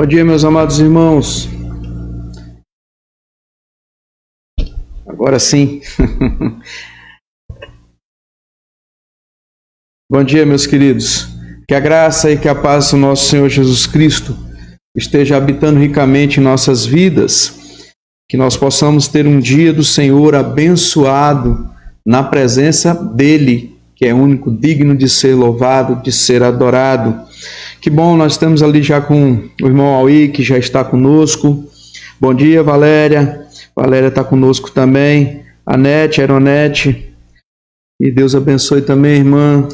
Bom dia, meus amados irmãos. Agora sim. Bom dia, meus queridos. Que a graça e que a paz do nosso Senhor Jesus Cristo esteja habitando ricamente em nossas vidas, que nós possamos ter um dia do Senhor abençoado na presença dEle, que é único, digno de ser louvado, de ser adorado. Que bom, nós estamos ali já com o irmão Aui, que já está conosco. Bom dia, Valéria. Valéria está conosco também. A Nete, a Aeronete. E Deus abençoe também, irmã.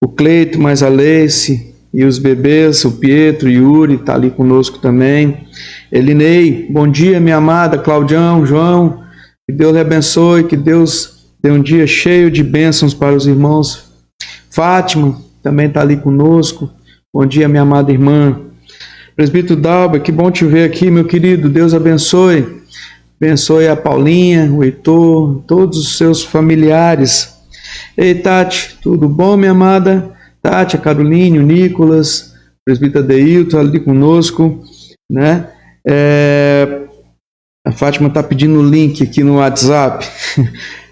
O Cleito, mais a Leice. E os bebês, o Pietro, o Yuri, está ali conosco também. Elinei, bom dia, minha amada. Claudião, João. Que Deus lhe abençoe, que Deus dê um dia cheio de bênçãos para os irmãos. Fátima também está ali conosco. Bom dia, minha amada irmã. Presbítero Dalba, que bom te ver aqui, meu querido. Deus abençoe. Abençoe a Paulinha, o Heitor, todos os seus familiares. Ei, Tati, tudo bom, minha amada? Tati, a Caroline, o Nicolas, o presbítero Deilton ali conosco, né? A Fátima está pedindo o link aqui no WhatsApp.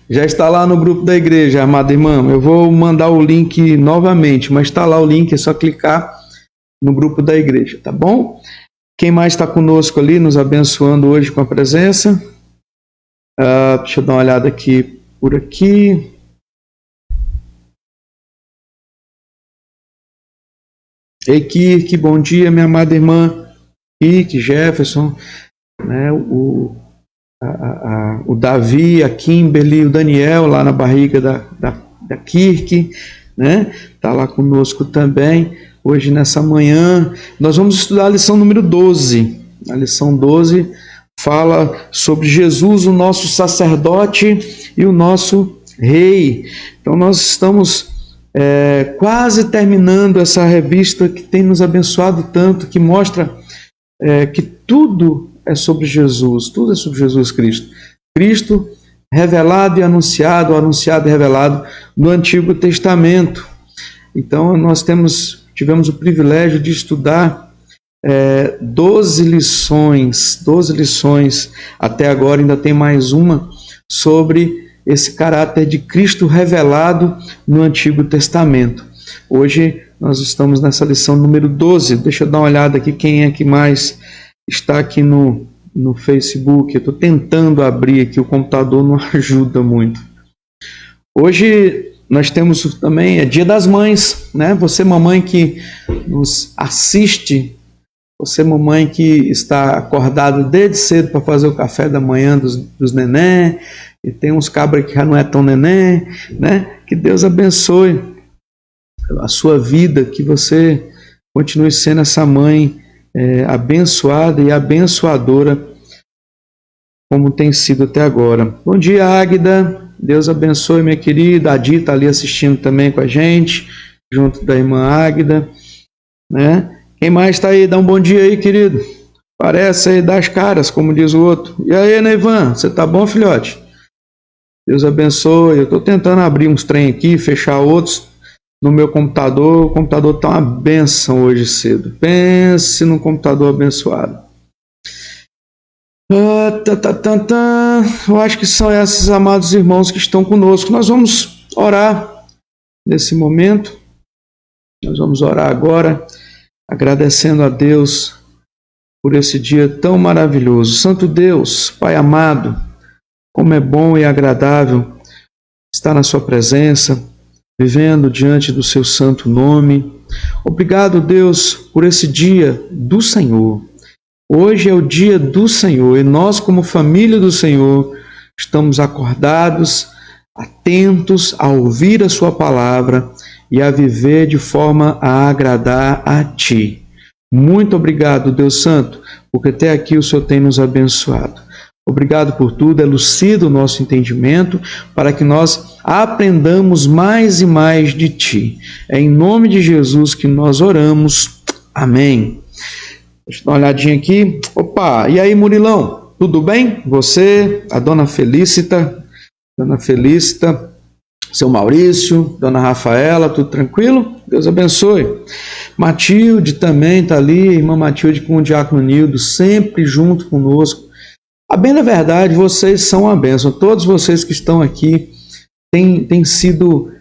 Já está lá no grupo da igreja, amada irmã. Eu vou mandar o link novamente, mas está lá o link, é só clicar no grupo da igreja, tá bom? Quem mais está conosco ali, nos abençoando hoje com a presença? Deixa eu dar uma olhada aqui, por aqui. Ei, Kirk, bom dia, minha amada irmã. Kirk, Jefferson, né, o Davi, a Kimberly, o Daniel lá na barriga da Kirk, né? Está lá conosco também. Hoje, nessa manhã, nós vamos estudar a lição número 12. A lição 12 fala sobre Jesus, o nosso sacerdote e o nosso rei. Então, nós estamos quase terminando essa revista que tem nos abençoado tanto, que mostra que tudo é sobre Jesus, tudo é sobre Jesus Cristo. Cristo revelado e anunciado, anunciado e revelado no Antigo Testamento. Então, nós tivemos o privilégio de estudar 12 lições até agora, ainda tem mais uma, sobre esse caráter de Cristo revelado no Antigo Testamento. Hoje nós estamos nessa lição número 12. Deixa eu dar uma olhada aqui quem é que mais está aqui no Facebook. Eu estou tentando abrir aqui, o computador não ajuda muito. Hoje nós temos também, é Dia das Mães, né? Você, mamãe que nos assiste, você, mamãe que está acordado desde cedo para fazer o café da manhã dos neném, e tem uns cabras que já não é tão neném, né? Que Deus abençoe a sua vida, que você continue sendo essa mãe abençoada e abençoadora, como tem sido até agora. Bom dia, Águida. Deus abençoe, minha querida. A Di está ali assistindo também com a gente, junto da irmã Águida, né? Quem mais está aí? Dá um bom dia aí, querido. Parece aí, dá as caras, como diz o outro. E aí, Neivan, você tá bom, filhote? Deus abençoe. Eu estou tentando abrir uns trem aqui, fechar outros no meu computador. O computador está uma bênção hoje cedo. Pense num computador abençoado. Eu acho que são esses amados irmãos que estão conosco. Nós vamos orar nesse momento. Nós vamos orar agora, agradecendo a Deus por esse dia tão maravilhoso. Santo Deus, Pai amado, como é bom e agradável estar na sua presença, vivendo diante do seu santo nome. Obrigado, Deus, por esse dia do Senhor. Hoje é o dia do Senhor e nós, como família do Senhor, estamos acordados, atentos a ouvir a sua palavra e a viver de forma a agradar a Ti. Muito obrigado, Deus Santo, porque até aqui o Senhor tem nos abençoado. Obrigado por tudo, elucida o nosso entendimento para que nós aprendamos mais e mais de Ti. É em nome de Jesus que nós oramos. Amém. Deixa eu dar uma olhadinha aqui. Opa, e aí, Murilão? Tudo bem? Você, a dona Felicita, seu Maurício, dona Rafaela, tudo tranquilo? Deus abençoe. Matilde também está ali, irmã Matilde com o diácono Nildo, sempre junto conosco. A bem da verdade, vocês são uma bênção. Todos vocês que estão aqui têm sido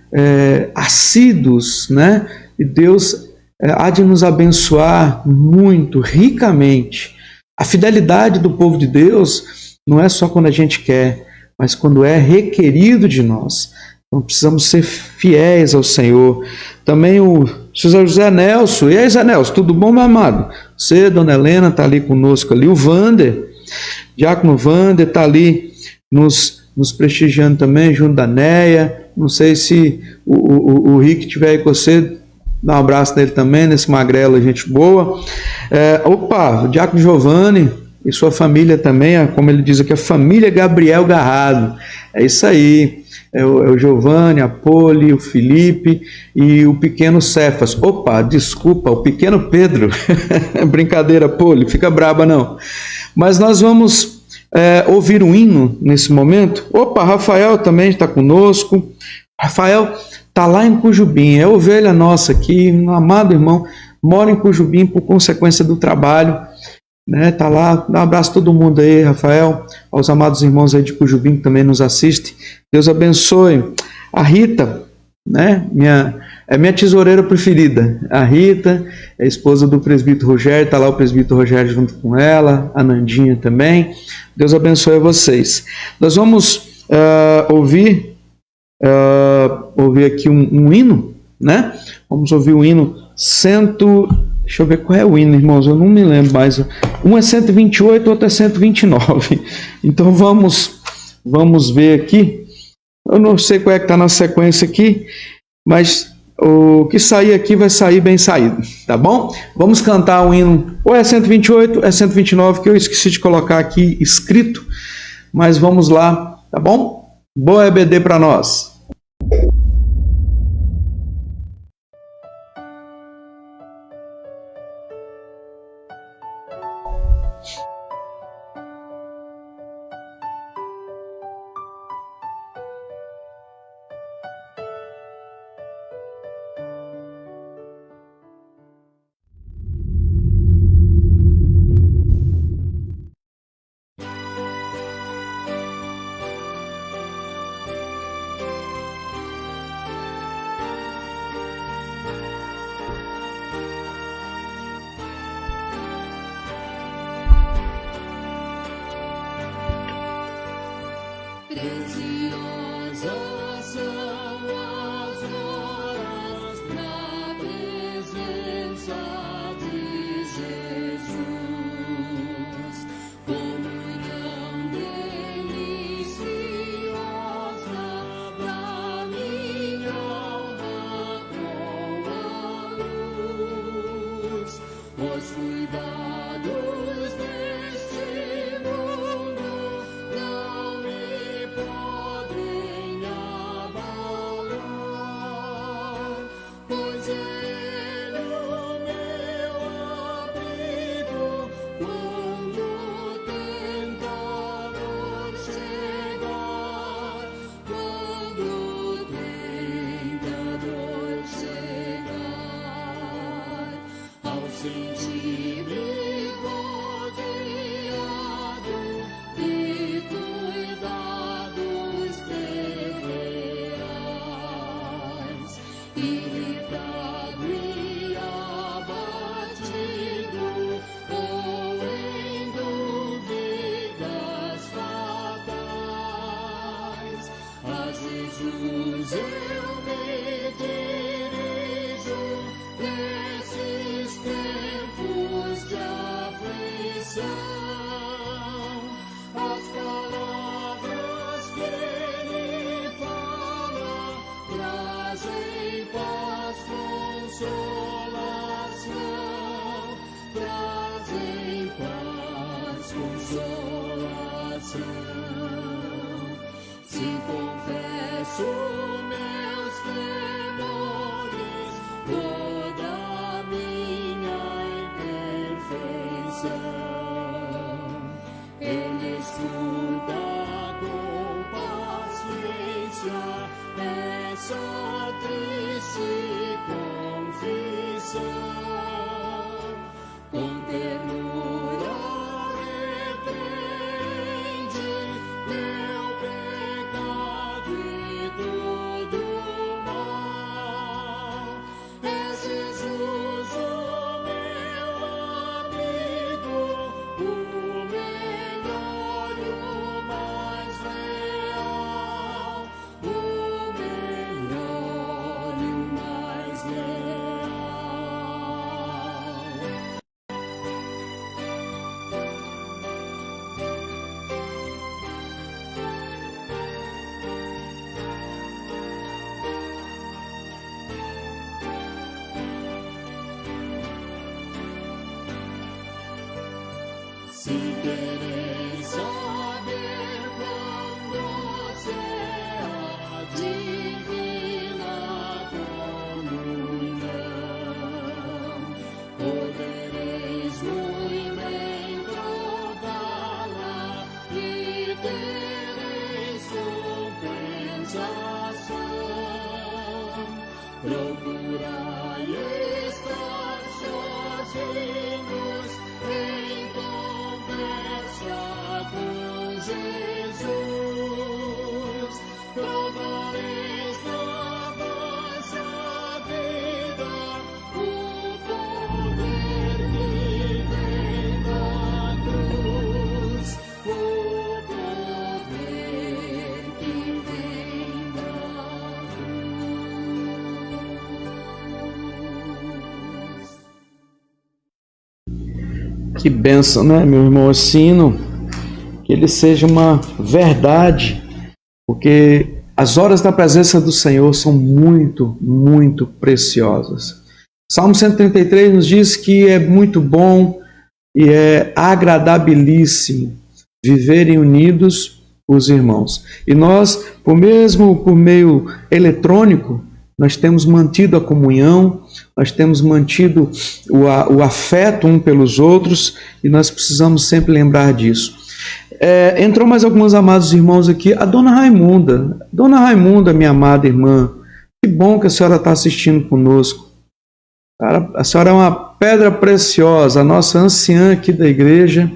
assíduos, né? E Deus há de nos abençoar muito, ricamente. A fidelidade do povo de Deus não é só quando a gente quer, mas quando é requerido de nós. Então precisamos ser fiéis ao Senhor. Também o José Nelson. E aí, Zé Nelson, tudo bom, meu amado? Você, dona Helena, está ali conosco ali. O Vander, diácono Vander, está ali nos prestigiando também, junto da Neia. Não sei se o Rick estiver aí com você, dá um abraço nele também, nesse magrelo, gente boa. O diácono Giovanni e sua família também, como ele diz aqui, a família Gabriel Garrado. É isso aí. É o Giovanni, a Poli, o Felipe e o pequeno Cefas. Desculpa, o pequeno Pedro. Brincadeira, Poli, fica braba não. Mas nós vamos ouvir um hino nesse momento. Rafael também está conosco. Rafael está lá em Cujubim, é ovelha nossa aqui, um amado irmão, mora em Cujubim por consequência do trabalho. Tá lá, dá um abraço a todo mundo aí, Rafael, aos amados irmãos aí de Cujubim que também nos assistem. Deus abençoe. A Rita, né, minha tesoureira preferida. A Rita é a esposa do presbítero Rogério, está lá o presbítero Rogério junto com ela, a Nandinha também. Deus abençoe a vocês. Nós vamos ouvir aqui um hino, né? Vamos ouvir o hino Deixa eu ver qual é o hino, irmãos, eu não me lembro mais. Um é 128, outro é 129. Então vamos ver aqui. Eu não sei qual é que está na sequência aqui, mas o que sair aqui vai sair bem saído, tá bom? Vamos cantar o hino, ou é 128, é 129, que eu esqueci de colocar aqui escrito, mas vamos lá, tá bom? Boa EBD para nós. Si queréis saber cuándo sea divina comunión, poderéis muy bien probarla y tenéis compensación. Procurai estar sozinhos em conversa com Jesus. Provareis na vossa vida o poder que vem da cruz, o poder que vem da cruz. Que bênção, né, meu irmão Ossino? Que ele seja uma verdade, porque as horas da presença do Senhor são muito, muito preciosas. Salmo 133 nos diz que é muito bom e é agradabilíssimo viverem unidos os irmãos. E nós, por meio eletrônico, nós temos mantido a comunhão, nós temos mantido o afeto um pelos outros, e nós precisamos sempre lembrar disso. Entrou mais alguns amados irmãos aqui. A Dona Raimunda. Dona Raimunda, minha amada irmã, que bom que a senhora está assistindo conosco. A senhora é uma pedra preciosa, a nossa anciã aqui da igreja,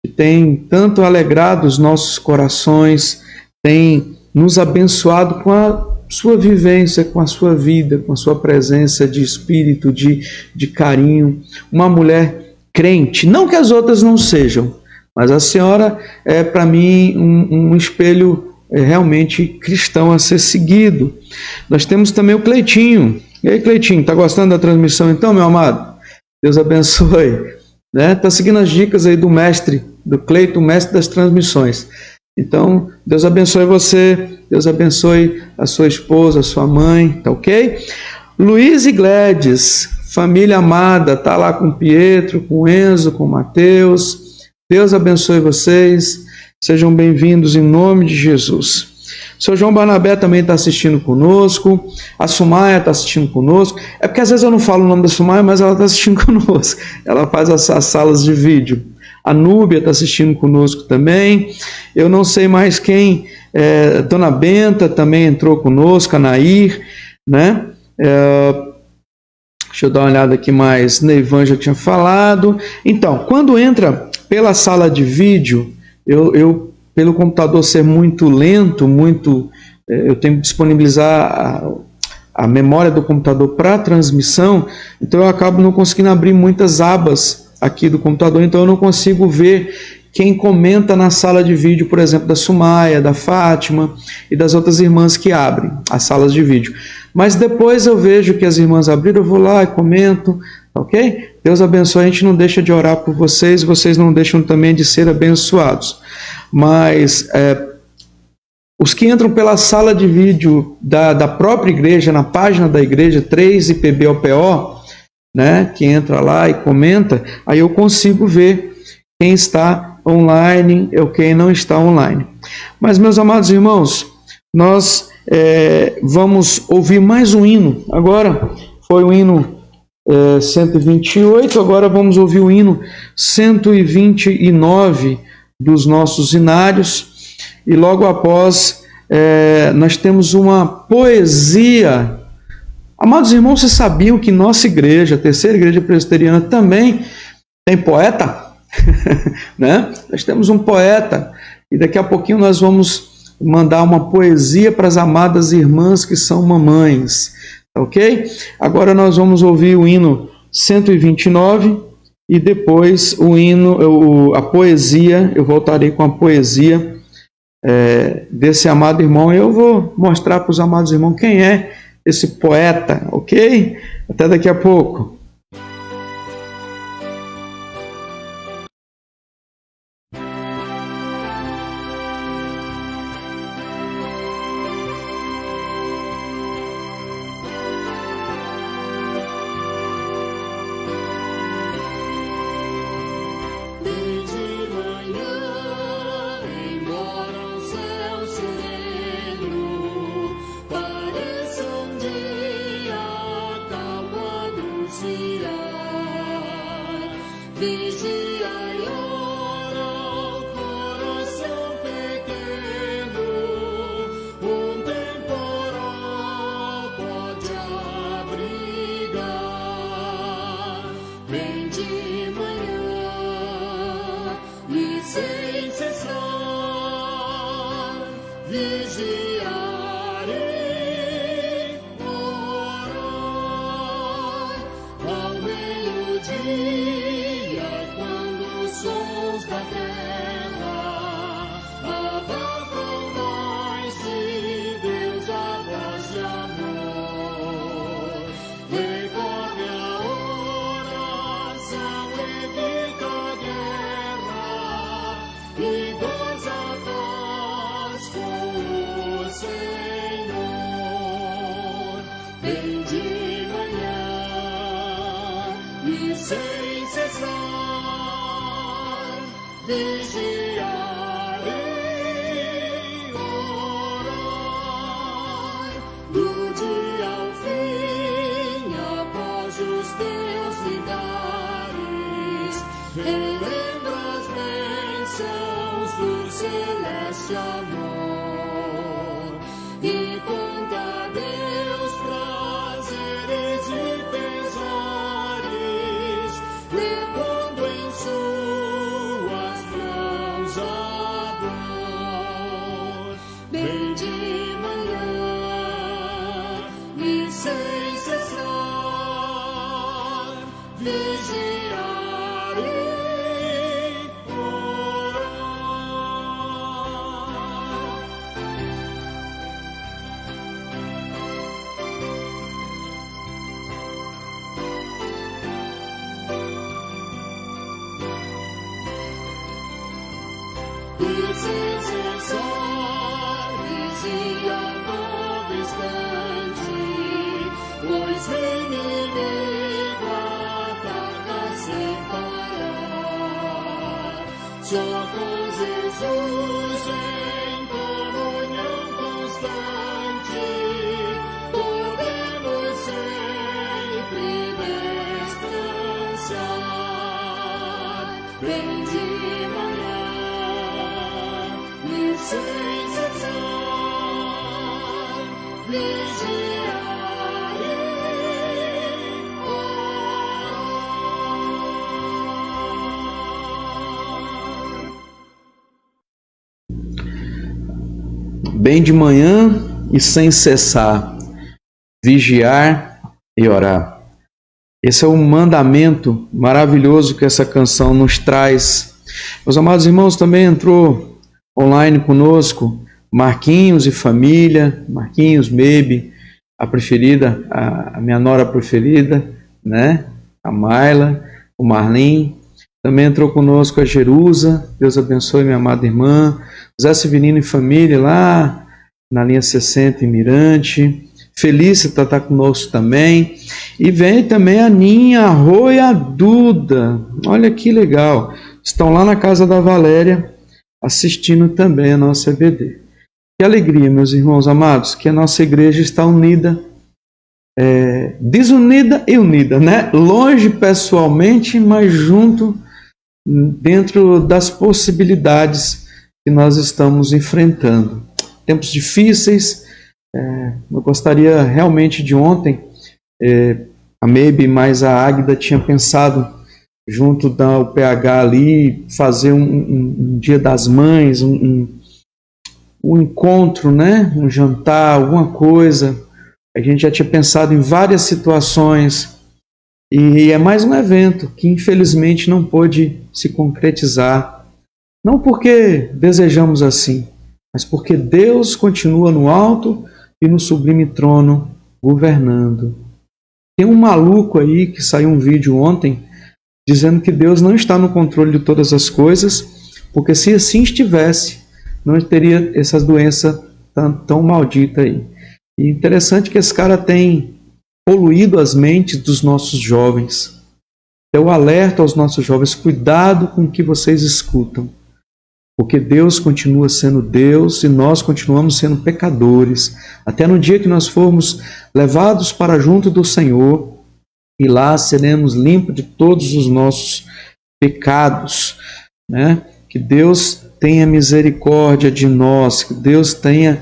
que tem tanto alegrado os nossos corações, tem nos abençoado com a sua vivência, com a sua vida, com a sua presença de espírito, de carinho. Uma mulher crente, não que as outras não sejam, mas a senhora é para mim um espelho realmente cristão a ser seguido. Nós temos também o Cleitinho. E aí, Cleitinho, está gostando da transmissão então, meu amado? Deus abençoe. Está seguindo as dicas aí do mestre, do Cleito, o mestre das transmissões. Então, Deus abençoe você, Deus abençoe a sua esposa, a sua mãe, tá ok? Luiz e Gledes, família amada, tá lá com o Pietro, com o Enzo, com o Mateus. Deus abençoe vocês, sejam bem-vindos em nome de Jesus. O seu João Barnabé também está assistindo conosco, a Sumaia está assistindo conosco. É porque às vezes eu não falo o nome da Sumaia, mas ela está assistindo conosco. Ela faz as salas de vídeo. A Núbia está assistindo conosco também. Eu não sei mais quem. Dona Benta também entrou conosco, a Nair, né? Deixa eu dar uma olhada aqui mais. Neivan já tinha falado. Então, quando entra pela sala de vídeo, eu pelo computador ser muito lento, eu tenho que disponibilizar a memória do computador para transmissão, então eu acabo não conseguindo abrir muitas abas aqui do computador, então eu não consigo ver quem comenta na sala de vídeo, por exemplo, da Sumaia, da Fátima e das outras irmãs que abrem as salas de vídeo. Mas depois eu vejo que as irmãs abriram, eu vou lá e comento, ok? Deus abençoe, a gente não deixa de orar por vocês, vocês não deixam também de ser abençoados. Mas os que entram pela sala de vídeo da própria igreja, na página da igreja, 3IPBOPO, né, que entra lá e comenta, aí eu consigo ver quem está online ou quem não está online. Mas, meus amados irmãos, nós vamos ouvir mais um hino. Agora foi o hino 128, agora vamos ouvir o hino 129 dos nossos hinários, e logo após nós temos uma poesia. Amados irmãos, vocês sabiam que nossa igreja, a Terceira Igreja Presbiteriana, também tem poeta? Né? Nós temos um poeta, e daqui a pouquinho nós vamos mandar uma poesia para as amadas irmãs que são mamães, ok? Agora nós vamos ouvir o hino 129 e depois a poesia. Eu voltarei com a poesia desse amado irmão, e eu vou mostrar para os amados irmãos quem é esse poeta, ok? Até daqui a pouco. Desde sem cessar vigiarei, orar ao meio-dia, quando os sons da terra abafam mais de Deus a voz de amor. Recorre a oração, evita a guerra e goza a paz com o Senhor. Vem de manhã e sem cessar vigiarei, orar do dia ao fim, após os teus lidares, relembra as bênçãos do celeste amor e conta a Deus prazeres e pesares, levando em suas mãos a dor. Bem de manhã e sem cessar vigiarei, orar. E sem cessar vigia todo instante, pois o inimigo ataca sem parar. Só com Jesus em comunhão constante podemos sempre descansar. Bem de manhã e sem cessar vigiarei, orar. Bem de manhã e sem cessar vigiar e orar. Esse é um mandamento maravilhoso que essa canção nos traz. Meus amados irmãos, também entrou online conosco Marquinhos e família, Marquinhos, Maybe, a preferida, a minha nora preferida, né? A Mayla, o Marlin. Também entrou conosco a Jerusa, Deus abençoe minha amada irmã. Zé Severino e família lá na linha 60 em Mirante. Felícia está conosco também. E vem também a Ninha, a Rô e a Duda. Olha que legal. Estão lá na casa da Valéria assistindo também a nossa EBD. Que alegria, meus irmãos amados, que a nossa igreja está unida, desunida e unida, né? Longe pessoalmente, mas junto dentro das possibilidades que nós estamos enfrentando. Tempos difíceis. Eu gostaria realmente de ontem, a Maybe mais a Águida tinha pensado junto da UPH ali, fazer um Dia das Mães, um encontro, né? Um jantar, alguma coisa. A gente já tinha pensado em várias situações e é mais um evento que infelizmente não pôde se concretizar. Não porque desejamos assim, mas porque Deus continua no alto e no sublime trono governando. Tem um maluco aí que saiu um vídeo ontem dizendo que Deus não está no controle de todas as coisas, porque se assim estivesse, não teria essas doenças tão malditas aí. E interessante que esse cara tem poluído as mentes dos nossos jovens. Eu alerto aos nossos jovens, cuidado com o que vocês escutam. Porque Deus continua sendo Deus e nós continuamos sendo pecadores. Até no dia que nós formos levados para junto do Senhor, e lá seremos limpos de todos os nossos pecados, né? Que Deus tenha misericórdia de nós, que Deus tenha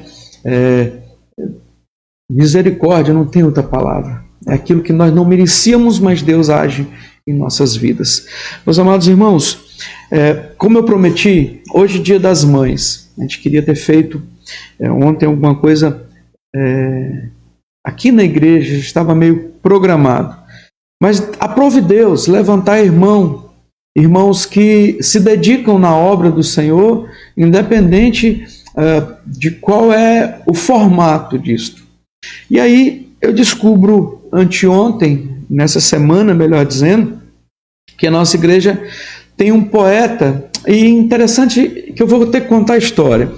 misericórdia, não tem outra palavra. É aquilo que nós não merecíamos, mas Deus age em nossas vidas. Meus amados irmãos, Como eu prometi, hoje é Dia das Mães. A gente queria ter feito ontem alguma coisa aqui na igreja, estava meio programado. Mas aprove Deus levantar irmãos que se dedicam na obra do Senhor, independente de qual é o formato disto. E aí eu descubro anteontem, nessa semana, melhor dizendo, que a nossa igreja tem um poeta, e interessante que eu vou ter que contar a história.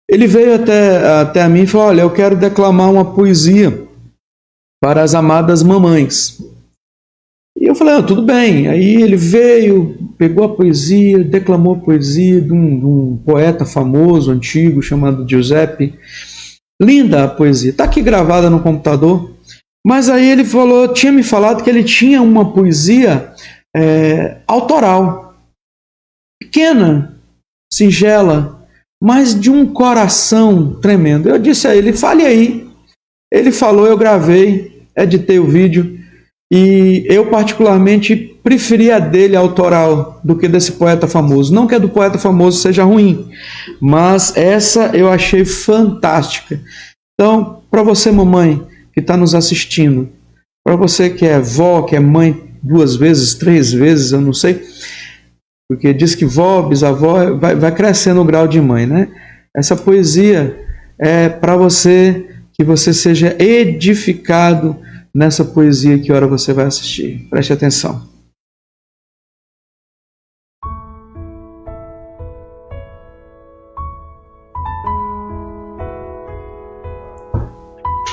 Ele veio até a mim e falou: olha, eu quero declamar uma poesia para as amadas mamães. E eu falei: tudo bem. Aí ele veio, pegou a poesia, declamou a poesia de um poeta famoso, antigo, chamado Giuseppe. Linda a poesia, está aqui gravada no computador. Mas aí ele tinha me falado que ele tinha uma poesia autoral, pequena, singela, mas de um coração tremendo. Eu disse a ele: fale aí. Ele falou, eu gravei, editei o vídeo, e eu particularmente preferi a dele autoral do que desse poeta famoso. Não que a do poeta famoso seja ruim, mas essa eu achei fantástica. Então, para você, mamãe, que está nos assistindo, para você que é vó, que é mãe 2 vezes, 3 vezes, eu não sei, porque diz que vó, bisavó, vai crescendo o grau de mãe, né? Essa poesia é para você, que você seja edificado nessa poesia que hora você vai assistir. Preste atenção.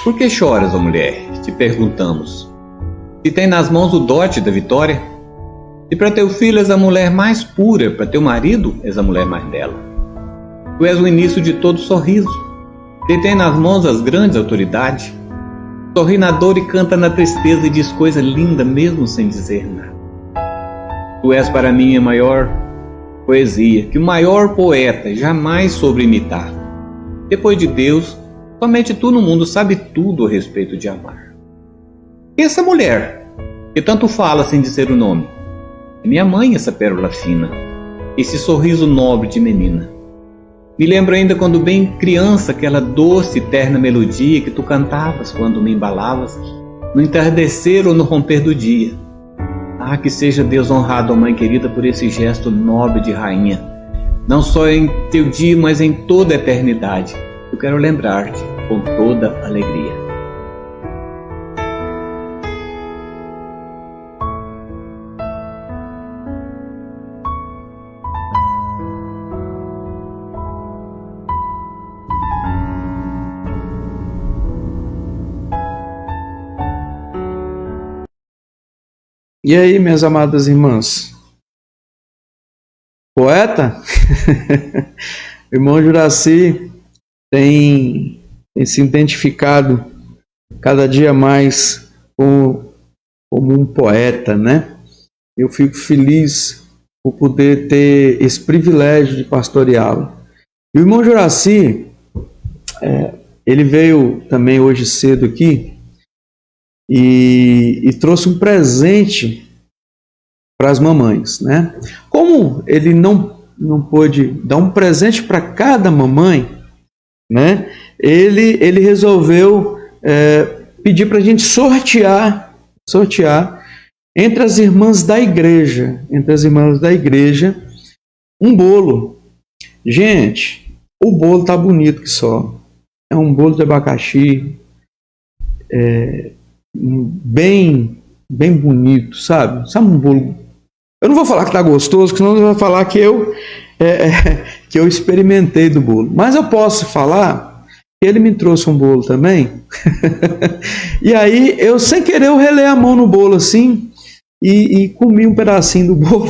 Por que choras, ó mulher? Te perguntamos. Se tem nas mãos o dote da vitória? Se para teu filho és a mulher mais pura, para teu marido és a mulher mais bela. Tu és o início de todo sorriso. Se tem nas mãos as grandes autoridades. Sorri na dor e canta na tristeza e diz coisa linda mesmo sem dizer nada. Tu és para mim a maior poesia que o maior poeta jamais soube imitar. Depois de Deus, somente tu no mundo sabe tudo a respeito de amar. E essa mulher, que tanto fala sem dizer o nome, é minha mãe, essa pérola fina, esse sorriso nobre de menina. Me lembro ainda quando bem criança, aquela doce e terna melodia que tu cantavas quando me embalavas, no entardecer ou no romper do dia. Ah, que seja Deus honrado, ó mãe querida, por esse gesto nobre de rainha, não só em teu dia, mas em toda a eternidade. Eu quero lembrar-te com toda alegria. E aí, minhas amadas irmãs? Poeta? O irmão Juraci tem se identificado cada dia mais como um poeta, né? Eu fico feliz por poder ter esse privilégio de pastoreá-lo. E o irmão Juraci, ele veio também hoje cedo aqui e trouxe um presente para as mamães, né? Como ele não pôde dar um presente para cada mamãe, né? Ele resolveu pedir para a gente sortear entre as irmãs da igreja, um bolo. Gente, o bolo tá bonito que só. É um bolo de abacaxi, bem bonito, sabe? Sabe um bolo? Eu não vou falar que tá gostoso, senão eu vou falar que eu experimentei do bolo. Mas eu posso falar que ele me trouxe um bolo também. E aí, eu sem querer, eu relei a mão no bolo assim e comi um pedacinho do bolo.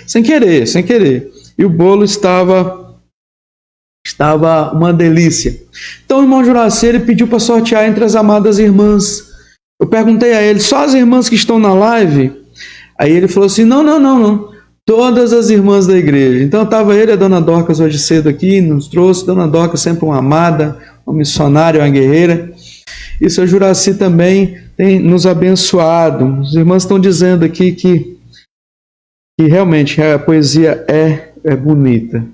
sem querer. E o bolo estava uma delícia. Então o irmão Juraci, ele pediu para sortear entre as amadas irmãs. Eu perguntei a ele: só as irmãs que estão na live? Aí ele falou assim: não. Todas as irmãs da igreja. Então estava ele e a dona Dorcas hoje cedo aqui, nos trouxe. Dona Dorcas sempre uma amada, uma missionária, uma guerreira. E o seu Juraci também tem nos abençoado. As irmãs estão dizendo aqui que que realmente a poesia é bonita.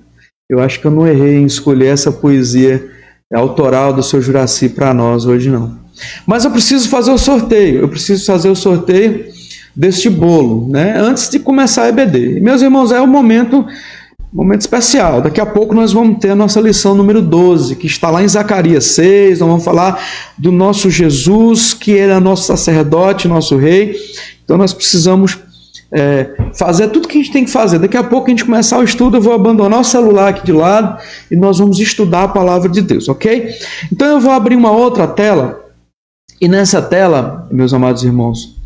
Eu acho que eu não errei em escolher essa poesia autoral do seu Juraci para nós hoje, não. Mas eu preciso fazer o sorteio. Eu preciso fazer o sorteio deste bolo, né? Antes de começar a EBD. E, meus irmãos, é um momento especial. Daqui a pouco nós vamos ter a nossa lição número 12, que está lá em Zacarias 6. Nós vamos falar do nosso Jesus, que era nosso sacerdote, nosso rei. Então nós precisamos fazer tudo que a gente tem que fazer. Daqui a pouco a gente começar o estudo, eu vou abandonar o celular aqui de lado e nós vamos estudar a palavra de Deus, ok? Então eu vou abrir uma outra tela e nessa tela, meus amados irmãos,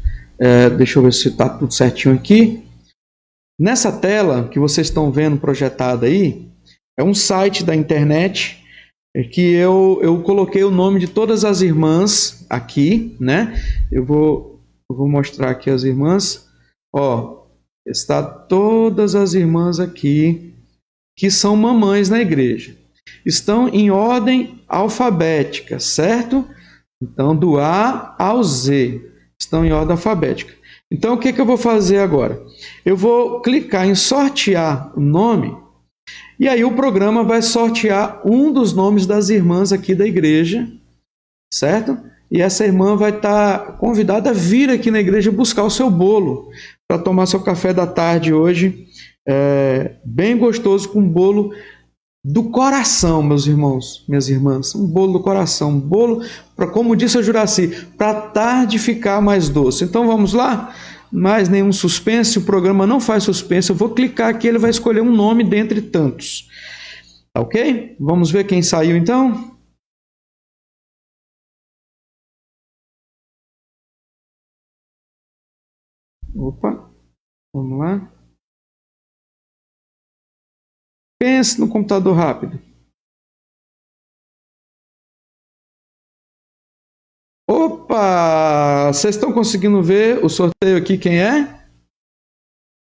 deixa eu ver se está tudo certinho aqui. Nessa tela que vocês estão vendo projetada aí, é um site da internet que eu coloquei o nome de todas as irmãs aqui, né? Eu vou mostrar aqui as irmãs. Ó, está todas as irmãs aqui que são mamães na igreja. Estão em ordem alfabética, certo? Então, do A ao Z, estão em ordem alfabética. Então, o que eu vou fazer agora? Eu vou clicar em sortear o nome, e aí o programa vai sortear um dos nomes das irmãs aqui da igreja, certo? E essa irmã vai estar convidada a vir aqui na igreja buscar o seu bolo, para tomar seu café da tarde hoje, bem gostoso, com bolo do coração, meus irmãos, minhas irmãs, um bolo do coração, um bolo, como disse a Juraci, para a tarde ficar mais doce. Então vamos lá? Mais nenhum suspense, o programa não faz suspense, eu vou clicar aqui, ele vai escolher um nome dentre tantos. Ok? Vamos ver quem saiu então? Opa, vamos lá. Pense no computador rápido. Opa! Vocês estão conseguindo ver o sorteio aqui, quem é?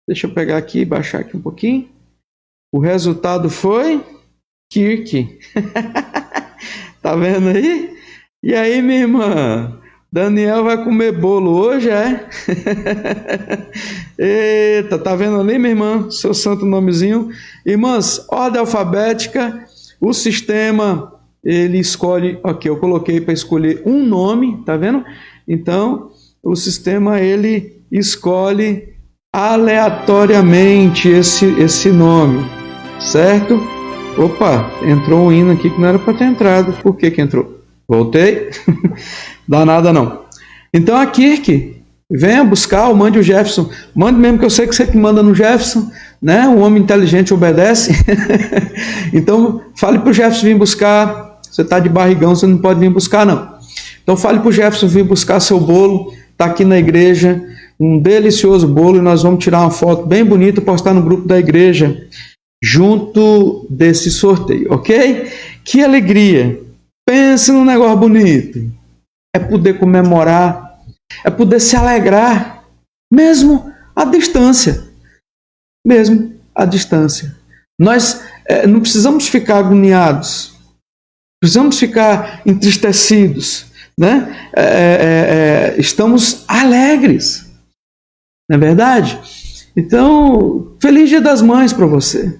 Deixa eu pegar aqui e baixar aqui um pouquinho. O resultado foi Kirk. Tá vendo aí? E aí, minha irmã? Daniel vai comer bolo hoje, é? Eita, tá vendo ali, minha irmã? Seu santo nomezinho. Irmãs, ordem alfabética, o sistema, ele escolhe, ok, eu coloquei para escolher um nome, tá vendo? Então, o sistema, ele escolhe aleatoriamente esse nome, certo? Opa, entrou um hino aqui que não era para ter entrado. Por que entrou? Voltei. Dá nada não. Então a Kirk, venha buscar, ou mande o Jefferson. Mande mesmo, que eu sei que você que manda no Jefferson, né? Um homem inteligente obedece. Então fale para o Jefferson vir buscar. Você está de barrigão, você não pode vir buscar não. Então fale para o Jefferson vir buscar seu bolo. Está aqui na igreja, um delicioso bolo, e nós vamos tirar uma foto bem bonita e postar no grupo da igreja, junto desse sorteio, ok? Que alegria! Pense num negócio bonito. É poder comemorar, é poder se alegrar, mesmo à distância. Mesmo à distância. Nós não precisamos ficar agoniados, precisamos ficar entristecidos, né? Estamos alegres, não é verdade? Então, feliz Dia das Mães para você.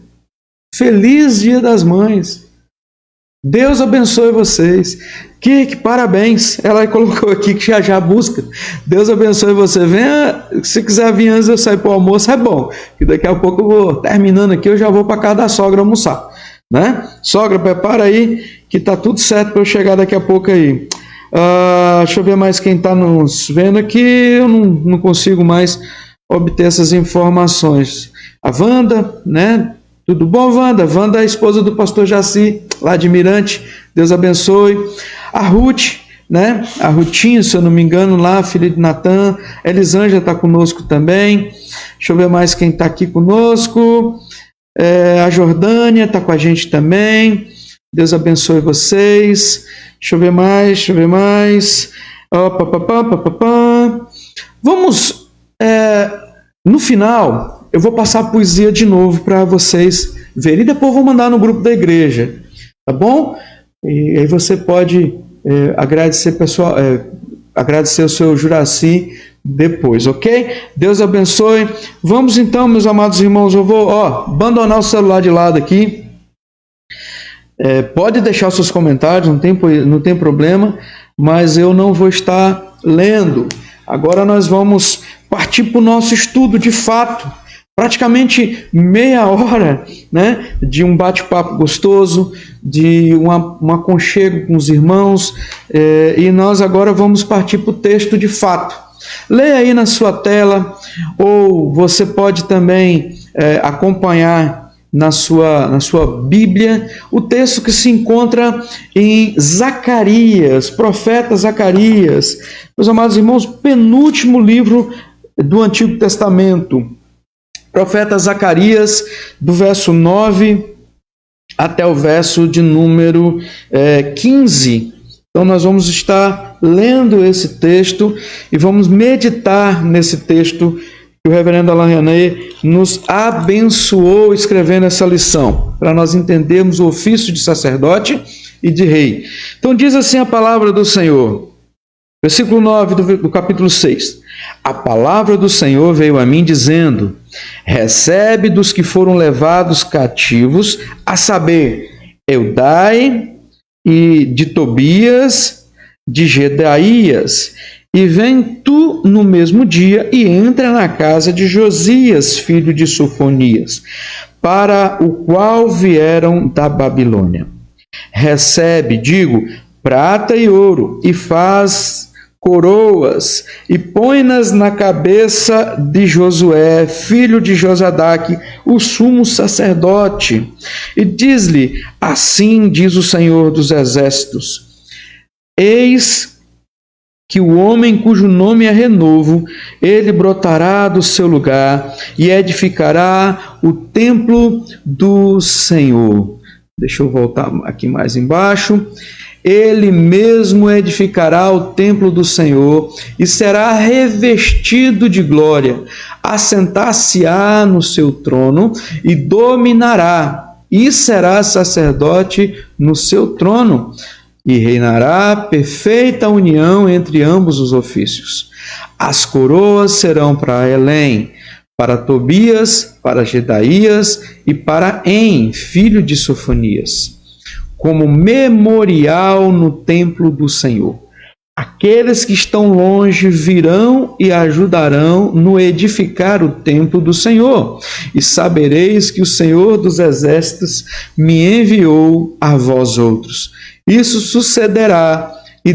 Feliz Dia das Mães. Deus abençoe vocês. Que parabéns. Ela colocou aqui que já busca. Deus abençoe você. Venha, se quiser vir antes de eu sair para o almoço, é bom. Que daqui a pouco eu vou terminando aqui, eu já vou para casa da sogra almoçar, né? Sogra, prepara aí que tá tudo certo para eu chegar daqui a pouco aí. Deixa eu ver mais quem está nos vendo aqui. Eu não consigo mais obter essas informações. A Wanda, né? Tudo bom, Wanda? Wanda é a esposa do pastor Jaci, lá de Mirante. Deus abençoe. A Ruth, né? A Rutinho, se eu não me engano, lá, filha de Natan. Elisângela está conosco também. Deixa eu ver mais quem está aqui conosco. A Jordânia está com a gente também. Deus abençoe vocês. Deixa eu ver mais. Vamos, no final, eu vou passar a poesia de novo para vocês verem. E depois vou mandar no grupo da igreja. Tá bom? E aí você pode agradecer, pessoal, agradecer o seu Juraci depois, ok? Deus abençoe. Vamos então, meus amados irmãos, eu vou abandonar o celular de lado aqui. Pode deixar seus comentários, não tem problema, mas eu não vou estar lendo. Agora nós vamos partir para o nosso estudo de fato. Praticamente meia hora, né, de um bate-papo gostoso, de um aconchego com os irmãos, e nós agora vamos partir para o texto de fato. Leia aí na sua tela, ou você pode também acompanhar na sua Bíblia o texto que se encontra em Zacarias, profeta Zacarias. Meus amados irmãos, penúltimo livro do Antigo Testamento. Profeta Zacarias, do verso 9 até o verso de número 15. Então nós vamos estar lendo esse texto e vamos meditar nesse texto que o reverendo Alain René nos abençoou escrevendo essa lição, para nós entendermos o ofício de sacerdote e de rei. Então diz assim a palavra do Senhor, versículo 9 do capítulo 6. A palavra do Senhor veio a mim dizendo: recebe dos que foram levados cativos, a saber, Eudai e de Tobias, de Gedaías, e vem tu no mesmo dia e entra na casa de Josias, filho de Sofonias, para o qual vieram da Babilônia. Recebe, prata e ouro, e faz coroas, e põe-nas na cabeça de Josué, filho de Josadaque, o sumo sacerdote, e diz-lhe: assim diz o Senhor dos Exércitos, eis que o homem cujo nome é Renovo, ele brotará do seu lugar e edificará o templo do Senhor. Deixa eu voltar aqui mais embaixo. Ele mesmo edificará o templo do Senhor e será revestido de glória. Assentar-se-á no seu trono e dominará, e será sacerdote no seu trono, e reinará perfeita união entre ambos os ofícios. As coroas serão para Elém, para Tobias, para Gedaías e para En, filho de Sofonias, como memorial no templo do Senhor. Aqueles que estão longe virão e ajudarão no edificar o templo do Senhor, e sabereis que o Senhor dos Exércitos me enviou a vós outros. Isso sucederá, e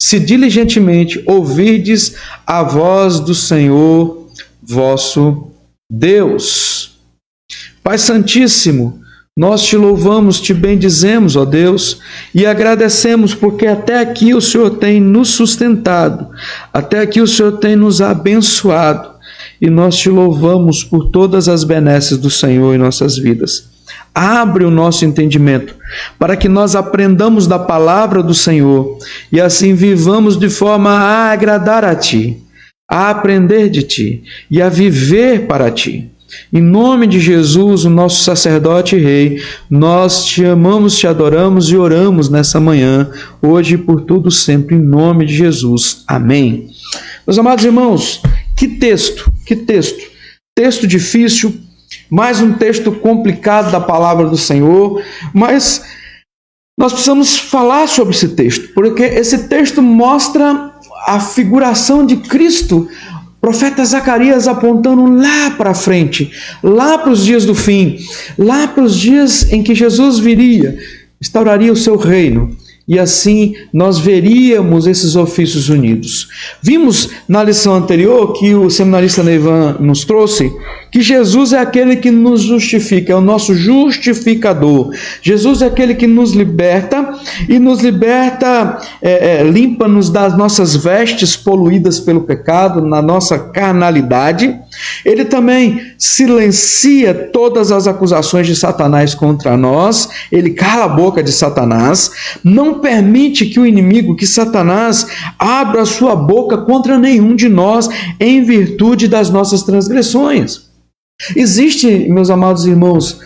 se diligentemente ouvirdes a voz do Senhor vosso Deus. Pai Santíssimo, nós te louvamos, te bendizemos, ó Deus, e agradecemos porque até aqui o Senhor tem nos sustentado, até aqui o Senhor tem nos abençoado, e nós te louvamos por todas as benesses do Senhor em nossas vidas. Abre o nosso entendimento, para que nós aprendamos da palavra do Senhor, e assim vivamos de forma a agradar a Ti, a aprender de Ti, e a viver para Ti. Em nome de Jesus, o nosso sacerdote e rei, nós te amamos, te adoramos e oramos nessa manhã, hoje e por tudo sempre, em nome de Jesus. Amém. Meus amados irmãos, que texto, texto difícil, mais um texto complicado da palavra do Senhor, mas nós precisamos falar sobre esse texto, porque esse texto mostra a figuração de Cristo, profeta Zacarias apontando lá para frente, lá para os dias do fim, lá para os dias em que Jesus viria, instauraria o seu reino, e assim nós veríamos esses ofícios unidos. Vimos na lição anterior que o seminarista Neivan nos trouxe, que Jesus é aquele que nos justifica, é o nosso justificador. Jesus é aquele que nos liberta, e nos liberta, limpa-nos das nossas vestes poluídas pelo pecado, na nossa carnalidade. Ele também silencia todas as acusações de Satanás contra nós, ele cala a boca de Satanás, não permite que o inimigo, que Satanás, abra a sua boca contra nenhum de nós, em virtude das nossas transgressões. Existe, meus amados irmãos,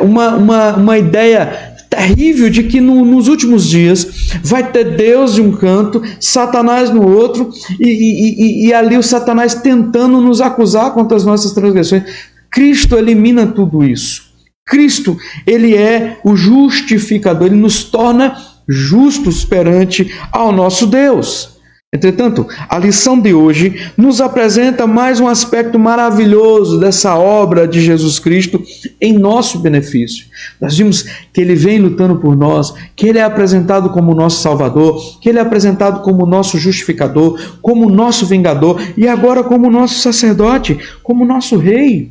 uma ideia terrível de que nos últimos dias vai ter Deus de um canto, Satanás no outro, e ali o Satanás tentando nos acusar contra as nossas transgressões. Cristo elimina tudo isso. Cristo, ele é o justificador, ele nos torna justos perante ao nosso Deus. Entretanto, a lição de hoje nos apresenta mais um aspecto maravilhoso dessa obra de Jesus Cristo em nosso benefício. Nós vimos que ele vem lutando por nós, que ele é apresentado como nosso Salvador, que ele é apresentado como nosso justificador, como nosso vingador e agora como nosso sacerdote, como nosso rei.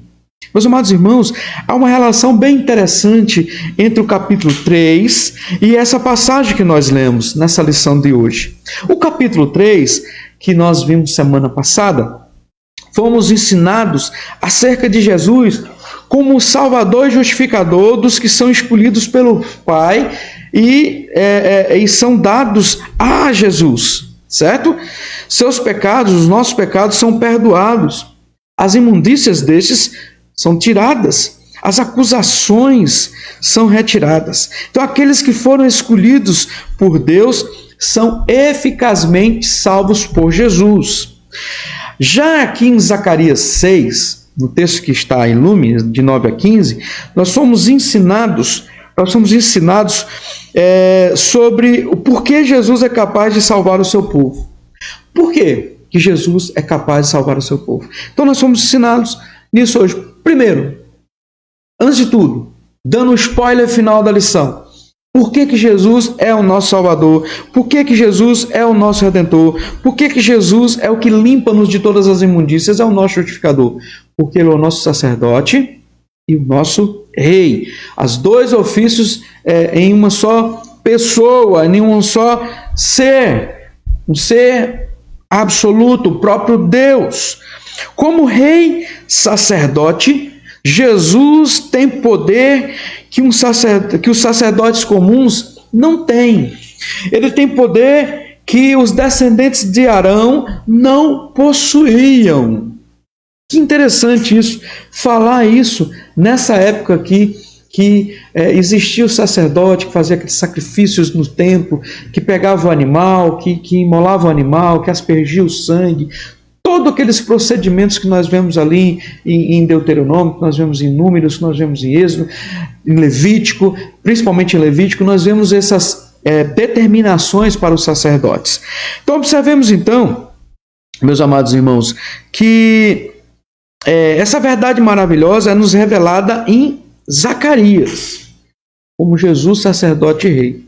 Meus amados irmãos, há uma relação bem interessante entre o capítulo 3 e essa passagem que nós lemos nessa lição de hoje. O capítulo 3, que nós vimos semana passada, fomos ensinados acerca de Jesus como o Salvador e Justificador dos que são escolhidos pelo Pai e são dados a Jesus, certo? Seus pecados, os nossos pecados são perdoados. As imundícias destes são tiradas, as acusações são retiradas. Então, aqueles que foram escolhidos por Deus são eficazmente salvos por Jesus. Já aqui em Zacarias 6, no texto que está em Lume, de 9 a 15, nós somos ensinados sobre o porquê Jesus é capaz de salvar o seu povo. Por quê que Jesus é capaz de salvar o seu povo? Então, nós somos ensinados nisso hoje. Primeiro, antes de tudo, dando o spoiler final da lição. Por que Jesus é o nosso Salvador? Por que Jesus é o nosso Redentor? Por que Jesus é o que limpa-nos de todas as imundícias? É o nosso justificador. Porque ele é o nosso sacerdote e o nosso rei. Os dois ofícios em uma só pessoa, em um só ser. Um ser absoluto, o próprio Deus. Como rei sacerdote, Jesus tem poder que os sacerdotes comuns não têm. Ele tem poder que os descendentes de Arão não possuíam. Que interessante isso, falar isso nessa época aqui, que existia o sacerdote que fazia aqueles sacrifícios no templo, que pegava o animal, que imolava o animal, que aspergia o sangue. Todos aqueles procedimentos que nós vemos ali em Deuteronômio, que nós vemos em Números, que nós vemos em Êxodo, em Levítico, principalmente em Levítico, nós vemos essas determinações para os sacerdotes. Então, observemos então, meus amados irmãos, que essa verdade maravilhosa é nos revelada em Zacarias, como Jesus, sacerdote e rei.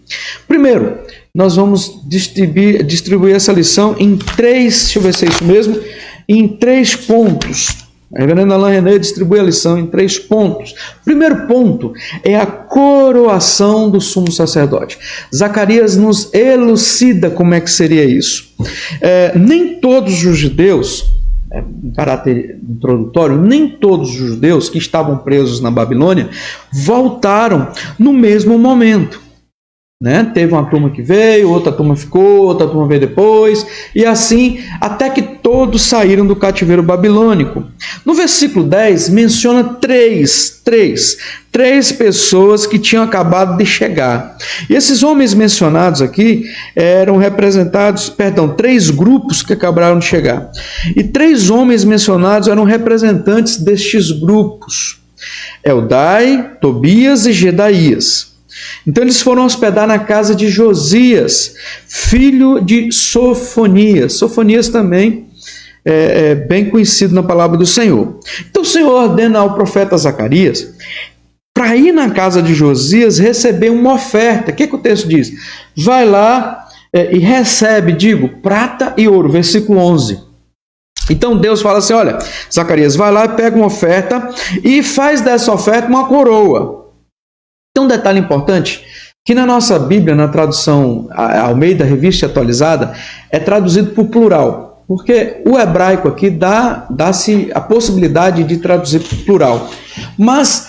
Primeiro, nós vamos distribuir essa lição em três, deixa eu ver se é isso mesmo, em 3 pontos. A reverenda Alain René distribui a lição em 3 pontos. Primeiro ponto é a coroação do sumo sacerdote. Zacarias nos elucida como é que seria isso. Nem todos os judeus, em caráter introdutório, nem todos os judeus que estavam presos na Babilônia voltaram no mesmo momento. Teve uma turma que veio, outra turma ficou, outra turma veio depois, e assim, até que todos saíram do cativeiro babilônico. No versículo 10, menciona três pessoas que tinham acabado de chegar. E esses homens mencionados aqui eram representados, 3 grupos que acabaram de chegar. E 3 homens mencionados eram representantes destes grupos: Eldai, Tobias e Gedaías. Então eles foram hospedar na casa de Josias, filho de Sofonias. Sofonias também é bem conhecido na palavra do Senhor. Então o Senhor ordena ao profeta Zacarias para ir na casa de Josias receber uma oferta. O que o texto diz? Vai lá e recebe, prata e ouro, versículo 11. Então Deus fala assim: olha, Zacarias, vai lá, pega uma oferta e faz dessa oferta uma coroa. Tem um detalhe importante, que na nossa Bíblia, na tradução Almeida, Revista Atualizada, é traduzido por plural, porque o hebraico aqui dá-se a possibilidade de traduzir por plural. Mas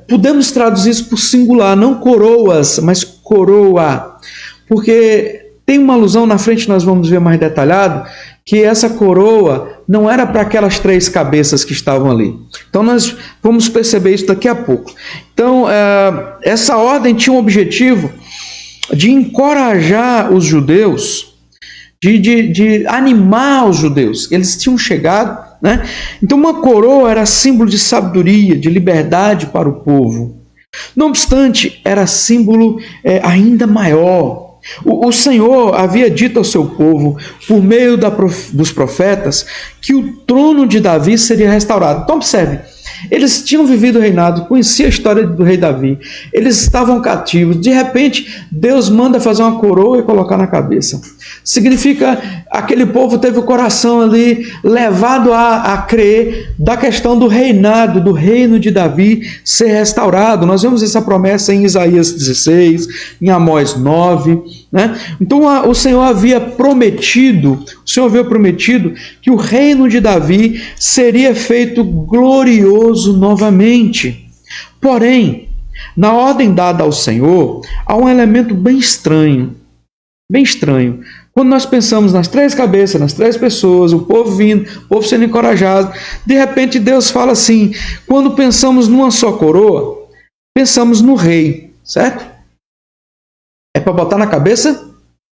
podemos traduzir isso por singular, não coroas, mas coroa, porque tem uma alusão na frente, nós vamos ver mais detalhado, que essa coroa não era para aquelas 3 cabeças que estavam ali. Então nós vamos perceber isso daqui a pouco. Então essa ordem tinha um objetivo de encorajar os judeus, de animar os judeus. Eles tinham chegado, né? Então uma coroa era símbolo de sabedoria, de liberdade para o povo. Não obstante, era símbolo ainda maior. O Senhor havia dito ao seu povo, por meio dos profetas, que o trono de Davi seria restaurado. Então observe, eles tinham vivido o reinado, conheciam a história do rei Davi, eles estavam cativos, de repente Deus manda fazer uma coroa e colocar na cabeça. Significa, aquele povo teve o coração ali levado a crer da questão do reinado, do reino de Davi ser restaurado. Nós vemos essa promessa em Isaías 16, em Amós 9, né? Então o Senhor havia prometido que o reino de Davi seria feito glorioso novamente. Porém, na ordem dada ao Senhor, há um elemento bem estranho. Quando nós pensamos nas 3 cabeças, nas 3 pessoas, o povo vindo, o povo sendo encorajado, de repente Deus fala assim, quando pensamos numa só coroa, pensamos no rei, certo? É para botar na cabeça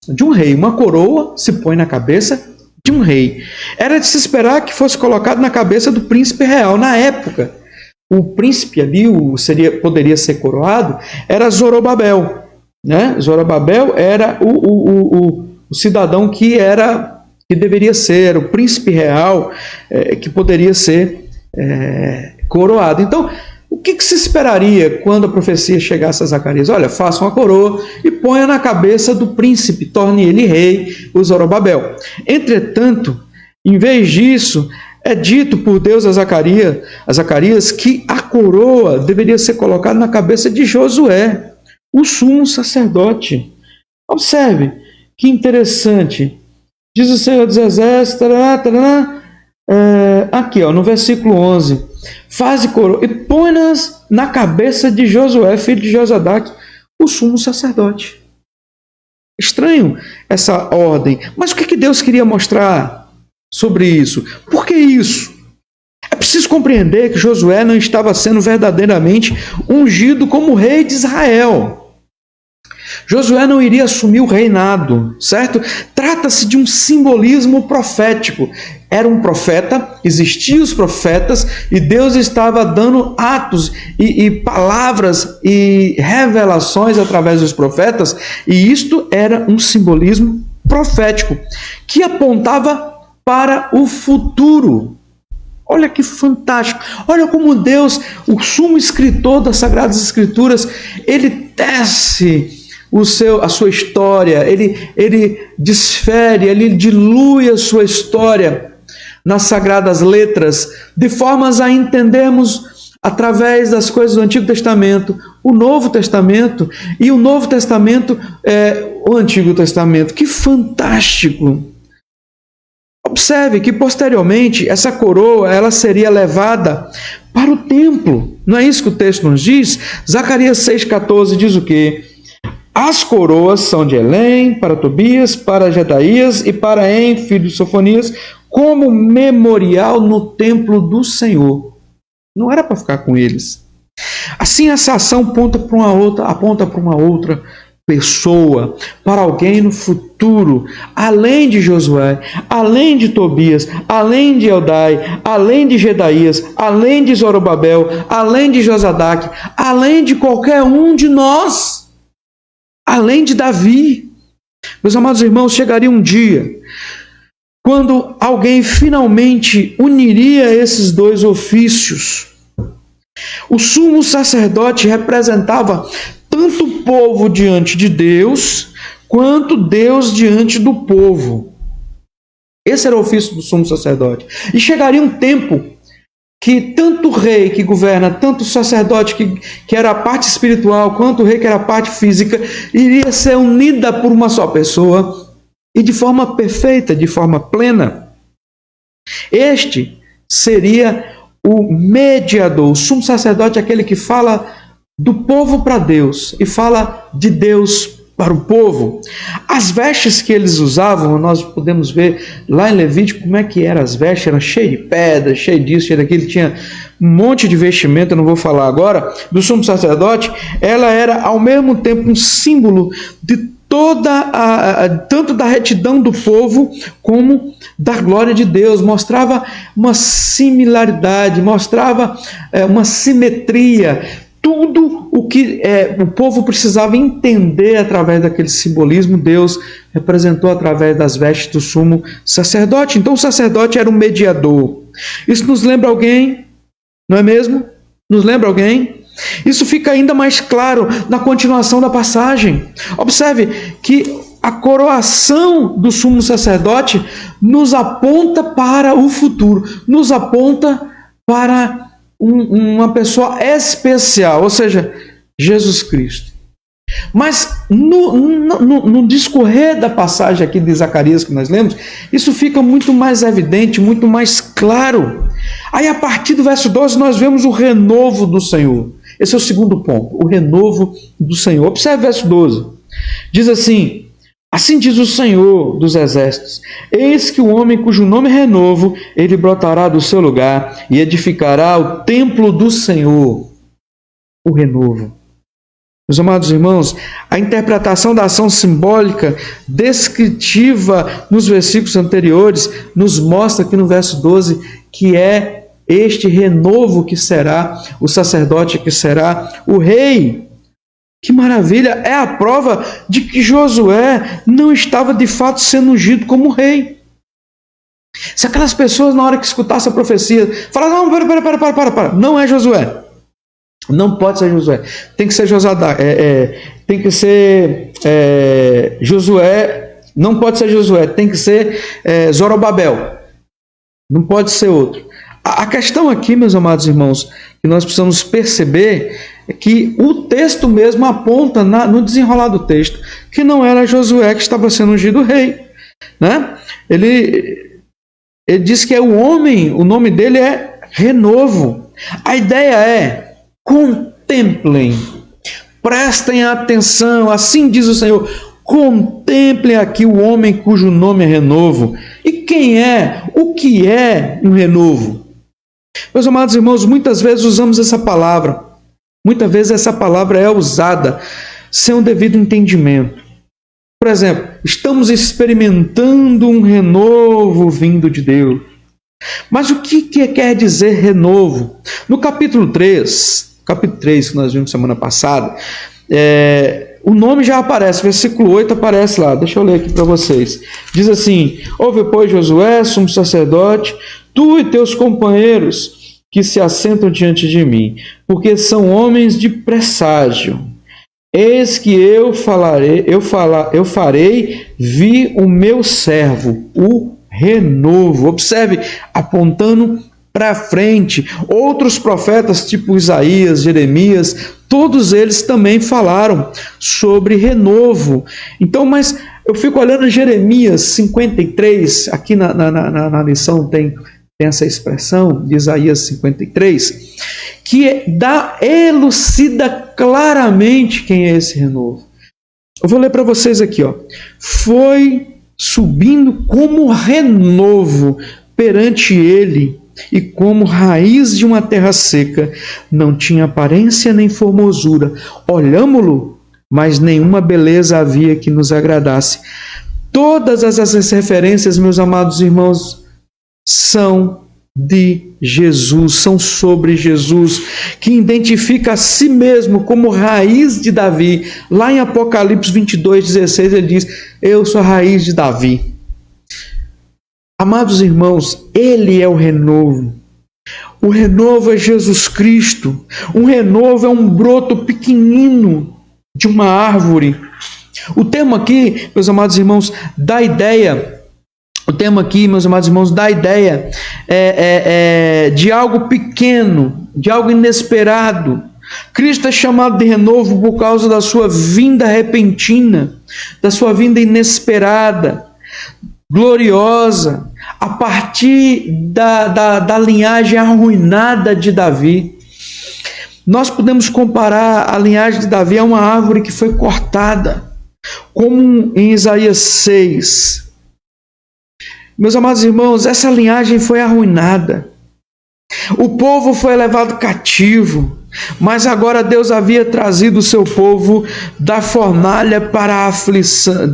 de um rei. Uma coroa se põe na cabeça de um rei. Era de se esperar que fosse colocado na cabeça do príncipe real. Na época, o príncipe ali poderia ser coroado, era Zorobabel, né? Zorobabel era o cidadão que deveria ser o príncipe real, que poderia ser coroado. Então, o que se esperaria quando a profecia chegasse a Zacarias? Olha, faça uma coroa e ponha na cabeça do príncipe, torne ele rei, o Zorobabel. Entretanto, em vez disso, é dito por Deus a Zacarias que a coroa deveria ser colocada na cabeça de Josué, o sumo sacerdote. Observe, que interessante. Diz o Senhor dos Exércitos, aqui no versículo 11, faze coroa e põe-nas na cabeça de Josué, filho de Josadaque, o sumo sacerdote. Estranho essa ordem, mas o que Deus queria mostrar sobre isso? Por que isso? É preciso compreender que Josué não estava sendo verdadeiramente ungido como rei de Israel. Josué não iria assumir o reinado, certo? Trata-se de um simbolismo profético. Era um profeta, existiam os profetas, e Deus estava dando atos e palavras e revelações através dos profetas, e isto era um simbolismo profético, que apontava para o futuro. Olha que fantástico! Olha como Deus, o sumo escritor das Sagradas Escrituras, ele tece a sua história, ele desfere, ele dilui a sua história nas Sagradas Letras, de formas a entendermos através das coisas do Antigo Testamento, o Novo Testamento, e o Novo Testamento o Antigo Testamento. Que fantástico! Observe que posteriormente essa coroa ela seria levada para o templo. Não é isso que o texto nos diz? Zacarias 6,14 diz o quê? As coroas são de Elém, para Tobias, para Jedaías e para En, filho de Sofonias, como memorial no templo do Senhor. Não era para ficar com eles. Assim, essa ação aponta para uma outra pessoa, para alguém no futuro, além de Josué, além de Tobias, além de Eldai, além de Jedaías, além de Zorobabel, além de Josadaque, além de qualquer um de nós, além de Davi. Meus amados irmãos, chegaria um dia quando alguém finalmente uniria esses 2 ofícios. O sumo sacerdote representava tanto o povo diante de Deus, quanto Deus diante do povo. Esse era o ofício do sumo sacerdote. E chegaria um tempo que tanto o rei que governa, tanto o sacerdote que era a parte espiritual, quanto o rei que era a parte física, iria ser unida por uma só pessoa, e de forma perfeita, de forma plena. Este seria o mediador. O sumo sacerdote é aquele que fala do povo para Deus e fala de Deus para o povo. As vestes que eles usavam, nós podemos ver lá em Levítico como é que eram as vestes, eram cheias de pedras, cheio disso, cheio daquilo, tinha um monte de vestimenta, eu não vou falar agora, do sumo sacerdote. Ela era ao mesmo tempo um símbolo de tanto da retidão do povo como da glória de Deus, mostrava uma similaridade, mostrava uma simetria, tudo o que o povo precisava entender através daquele simbolismo, Deus representou através das vestes do sumo sacerdote. Então o sacerdote era um mediador. Isso nos lembra alguém? Não é mesmo? Nos lembra alguém? Isso fica ainda mais claro na continuação da passagem. Observe que a coroação do sumo sacerdote nos aponta para o futuro, nos aponta para uma pessoa especial, ou seja, Jesus Cristo. Mas no discorrer da passagem aqui de Zacarias que nós lemos, isso fica muito mais evidente, muito mais claro. Aí a partir do verso 12 nós vemos o renovo do Senhor. Esse é o segundo ponto, o renovo do Senhor. Observe o verso 12. Diz assim: assim diz o Senhor dos exércitos, eis que o homem cujo nome é renovo, ele brotará do seu lugar e edificará o templo do Senhor. O renovo. Meus amados irmãos, a interpretação da ação simbólica descritiva nos versículos anteriores nos mostra aqui no verso 12 que é este renovo que será o sacerdote, que será o rei. Que maravilha! É a prova de que Josué não estava de fato sendo ungido como rei. Se aquelas pessoas, na hora que escutassem a profecia, falaram: não, para, não é Josué. Não pode ser Josué. Tem que ser Josadá. Tem que ser Josué. Não pode ser Josué. Tem que ser Zorobabel. Não pode ser outro. A questão aqui, meus amados irmãos, que nós precisamos perceber é que o texto mesmo aponta no desenrolar do texto que não era Josué que estava sendo ungido rei, né? Ele diz que é o homem, o nome dele é renovo. A ideia é: contemplem, prestem atenção, assim diz o Senhor, contemplem aqui o homem cujo nome é renovo. E quem é? O que é um renovo? Meus amados irmãos, muitas vezes usamos essa palavra. Muitas vezes essa palavra é usada sem um devido entendimento. Por exemplo, estamos experimentando um renovo vindo de Deus. Mas o que quer dizer renovo? No capítulo 3 que nós vimos semana passada, o nome já aparece, versículo 8 aparece lá. Deixa eu ler aqui para vocês. Diz assim: ouve, pois, Josué, sumo sacerdote, tu e teus companheiros que se assentam diante de mim, porque são homens de presságio. Eis que eu farei vir o meu servo, o renovo. Observe, apontando para frente. Outros profetas, tipo Isaías, Jeremias, todos eles também falaram sobre renovo. Então, mas eu fico olhando Jeremias 53, aqui na lição tem essa expressão de Isaías 53, que elucida claramente quem é esse renovo. Eu vou ler para vocês aqui, ó. Foi subindo como renovo perante ele, e como raiz de uma terra seca, não tinha aparência nem formosura. Olhámo-lo, mas nenhuma beleza havia que nos agradasse. Todas essas referências, meus amados irmãos, são de Jesus, são sobre Jesus, que identifica a si mesmo como raiz de Davi. Lá em Apocalipse 22:16 ele diz: eu sou a raiz de Davi. Amados irmãos, ele é o renovo. O renovo é Jesus Cristo. Um renovo é um broto pequenino de uma árvore. O termo aqui, meus amados irmãos, dá ideia. O termo aqui, meus amados irmãos, dá ideia de algo pequeno, de algo inesperado. Cristo é chamado de renovo por causa da sua vinda repentina, da sua vinda inesperada, gloriosa, a partir da linhagem arruinada de Davi. Nós podemos comparar a linhagem de Davi a uma árvore que foi cortada. como em Isaías 6. Meus amados irmãos, essa linhagem foi arruinada. O povo foi levado cativo, mas agora Deus havia trazido o seu povo da fornalha para a aflição,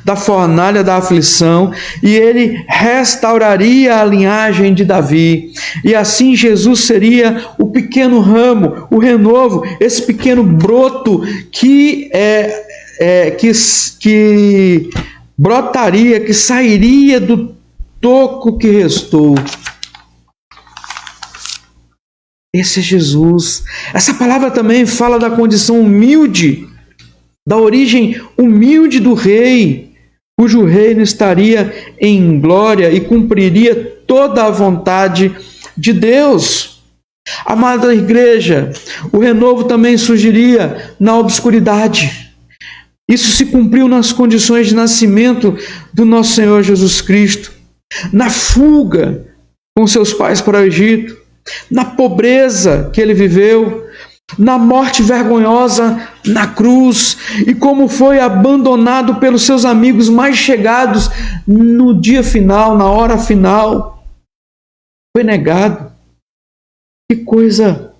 da fornalha da aflição, e ele restauraria a linhagem de Davi. E assim Jesus seria o pequeno ramo, o renovo, esse pequeno broto que brotaria, que sairia do toco que restou. Esse é Jesus. Essa palavra também fala da condição humilde, da origem humilde do rei, cujo reino estaria em glória e cumpriria toda a vontade de Deus. Amada igreja, o renovo também surgiria na obscuridade. Isso se cumpriu nas condições de nascimento do nosso Senhor Jesus Cristo, na fuga com seus pais para o Egito, na pobreza que ele viveu, na morte vergonhosa na cruz, e como foi abandonado pelos seus amigos mais chegados no dia final, na hora final. Foi negado. Que coisa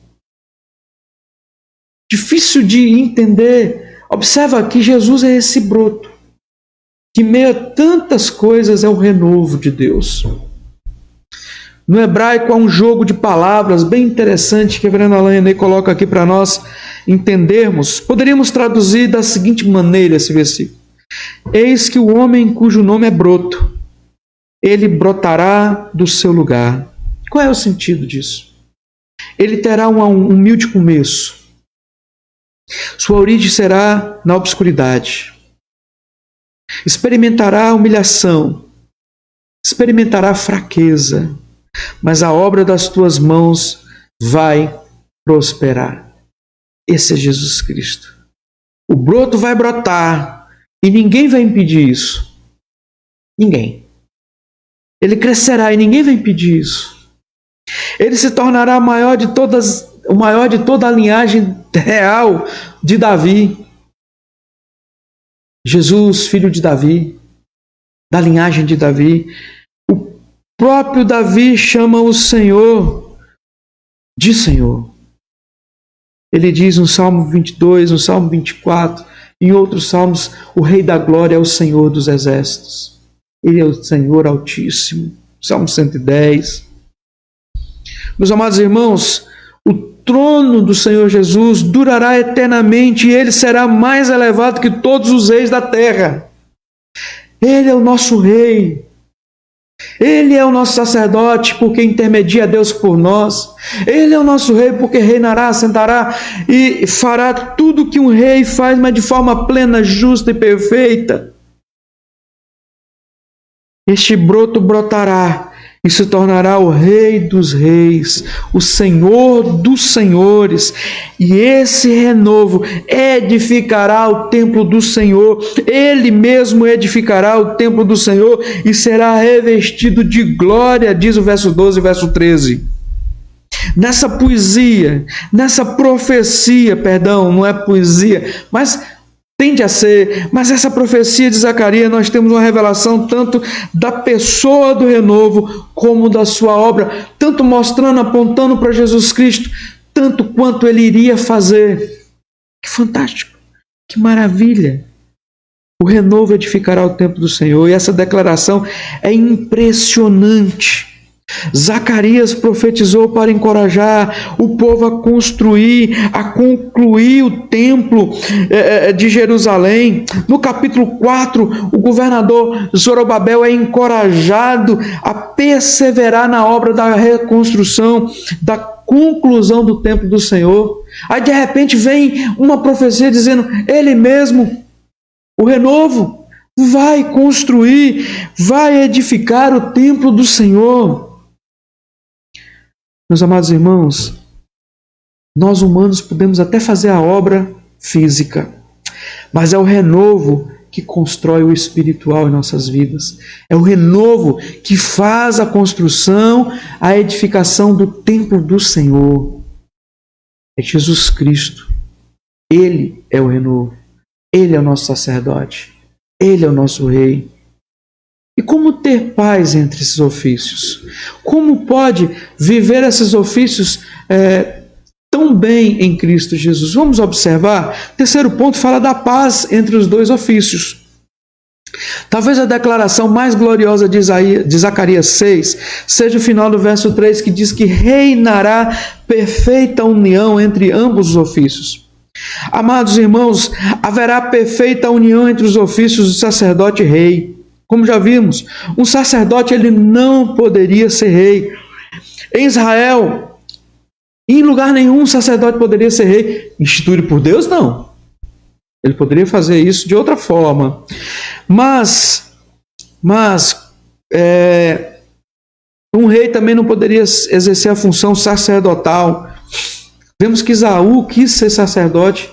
difícil de entender. Observa que Jesus é esse broto, que em meio a tantas coisas é o renovo de Deus. No hebraico há um jogo de palavras bem interessante que a Verena Lanhonnet coloca aqui para nós entendermos. Poderíamos traduzir da seguinte maneira esse versículo: eis que o homem cujo nome é broto, ele brotará do seu lugar. Qual é o sentido disso? Ele terá um humilde começo. Sua origem será na obscuridade. Experimentará humilhação, experimentará fraqueza, mas a obra das tuas mãos vai prosperar. Esse é Jesus Cristo. O broto vai brotar e ninguém vai impedir isso. Ninguém. Ele crescerá e ninguém vai impedir isso. Ele se tornará o maior de toda a linhagem real de Davi. Jesus, filho de Davi, da linhagem de Davi. Próprio Davi chama o Senhor de Senhor. Ele diz no Salmo 22, no Salmo 24, em outros salmos, o Rei da Glória é o Senhor dos Exércitos. Ele é o Senhor Altíssimo. Salmo 110. Meus amados irmãos, o trono do Senhor Jesus durará eternamente e ele será mais elevado que todos os reis da terra. Ele é o nosso Rei. Ele é o nosso sacerdote, porque intermedia Deus por nós. Ele é o nosso rei, porque reinará, assentará e fará tudo o que um rei faz, mas de forma plena, justa e perfeita. Este broto brotará e se tornará o Rei dos Reis, o Senhor dos Senhores. E esse renovo edificará o templo do Senhor. Ele mesmo edificará o templo do Senhor e será revestido de glória, diz o verso 12 e verso 13. Nessa poesia, nessa profecia, não é poesia, mas tende a ser, mas essa profecia de Zacarias, nós temos uma revelação tanto da pessoa do renovo, como da sua obra, tanto mostrando, apontando para Jesus Cristo, tanto quanto ele iria fazer. Que fantástico, que maravilha! O renovo edificará o templo do Senhor, e essa declaração é impressionante. Zacarias profetizou para encorajar o povo a construir, a concluir o templo de Jerusalém. No capítulo 4, o governador Zorobabel é encorajado a perseverar na obra da reconstrução, da conclusão do templo do Senhor. Aí de repente vem uma profecia dizendo, ele mesmo, o renovo, vai construir, vai edificar o templo do Senhor. Meus amados irmãos, nós humanos podemos até fazer a obra física, mas é o renovo que constrói o espiritual em nossas vidas. É o renovo que faz a construção, a edificação do templo do Senhor. É Jesus Cristo. Ele é o renovo. Ele é o nosso sacerdote, Ele é o nosso rei. E como ter paz entre esses ofícios? Como pode viver esses ofícios tão bem em Cristo Jesus? Vamos observar. Terceiro ponto fala da paz entre os dois ofícios. Talvez a declaração mais gloriosa de Zacarias 6 seja o final do verso 3, que diz que reinará perfeita união entre ambos os ofícios. Amados irmãos, haverá perfeita união entre os ofícios do sacerdote e rei. Como já vimos, um sacerdote ele não poderia ser rei. Em Israel, em lugar nenhum, um sacerdote poderia ser rei. Instituído por Deus, não. Ele poderia fazer isso de outra forma. Mas um rei também não poderia exercer a função sacerdotal. Vemos que Saul quis ser sacerdote,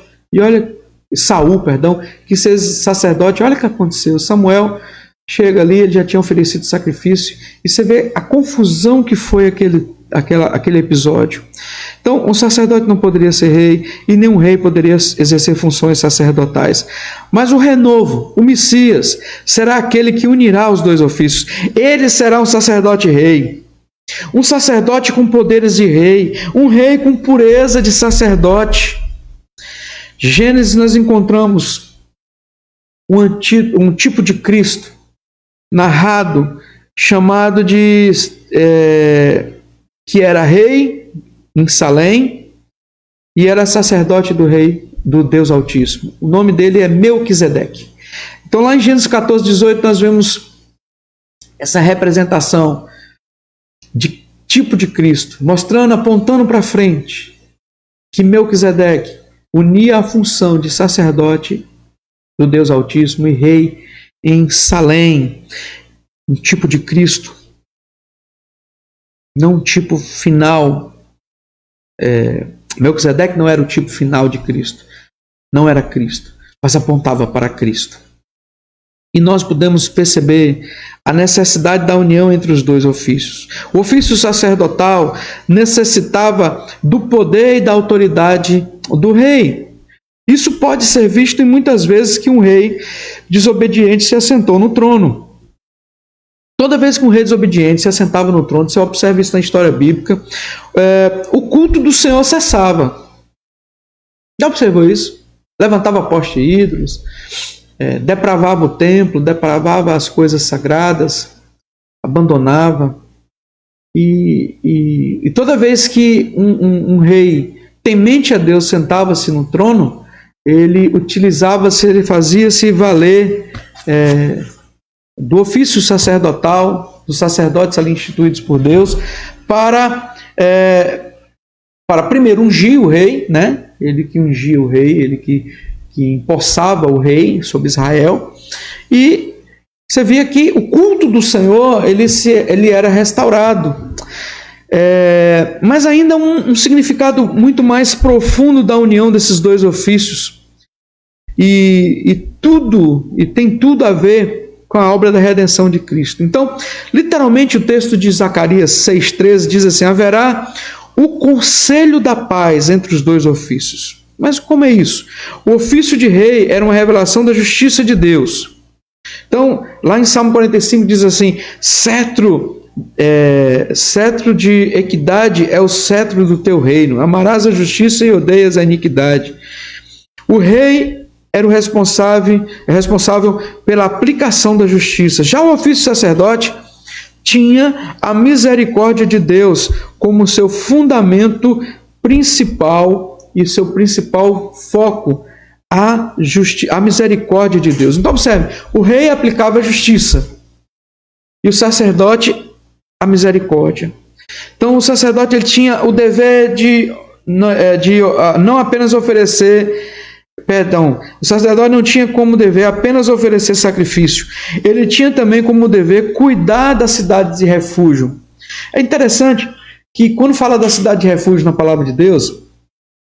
quis ser sacerdote. Olha o que aconteceu. Samuel chega ali, ele já tinha oferecido sacrifício, e você vê a confusão que foi aquele episódio. Então, um sacerdote não poderia ser rei, e nenhum rei poderia exercer funções sacerdotais. Mas o renovo, o Messias, será aquele que unirá os dois ofícios. Ele será um sacerdote rei. Um sacerdote com poderes de rei, um rei com pureza de sacerdote. Gênesis nós encontramos um tipo de Cristo narrado, chamado de que era rei em Salém e era sacerdote do rei do Deus Altíssimo. O nome dele é Melquisedeque. Então lá em Gênesis 14:18 nós vemos essa representação de tipo de Cristo, mostrando, apontando para frente, que Melquisedeque unia a função de sacerdote do Deus Altíssimo e rei em Salém, um tipo de Cristo, não um tipo final. Melquisedeque não era o tipo final de Cristo, não era Cristo, mas apontava para Cristo. E nós podemos perceber a necessidade da união entre os dois ofícios. O ofício sacerdotal necessitava do poder e da autoridade do rei. Isso pode ser visto em muitas vezes que um rei desobediente se assentou no trono. Toda vez que um rei desobediente se assentava no trono, você observa isso na história bíblica, o culto do Senhor cessava. Já observou isso? Levantava poste de ídolos, depravava o templo, depravava as coisas sagradas, abandonava. E toda vez que um rei temente a Deus sentava-se no trono, ele fazia-se valer do ofício sacerdotal, dos sacerdotes ali instituídos por Deus, para primeiro ungir o rei, né? Ele que ungia o rei, ele que empossava o rei sobre Israel. E você via que o culto do Senhor ele era restaurado. Mas ainda um significado muito mais profundo da união desses dois ofícios. E tem tudo a ver com a obra da redenção de Cristo. Então, literalmente, o texto de Zacarias 6,13 diz assim: haverá o conselho da paz entre os dois ofícios. Mas como é isso? O ofício de rei era uma revelação da justiça de Deus. Então, lá em Salmo 45 diz assim: cetro de equidade é o cetro do teu reino, amarás a justiça e odeias a iniquidade. O rei era o responsável pela aplicação da justiça. Já o ofício sacerdote tinha a misericórdia de Deus como seu fundamento principal e seu principal foco, a misericórdia de Deus. Então observe, o rei aplicava a justiça e o sacerdote a misericórdia. Então o sacerdote ele tinha o dever de não apenas oferecer o sacerdote não tinha como dever apenas oferecer sacrifício, ele tinha também como dever cuidar das cidades de refúgio. É interessante que quando fala da cidade de refúgio na palavra de Deus,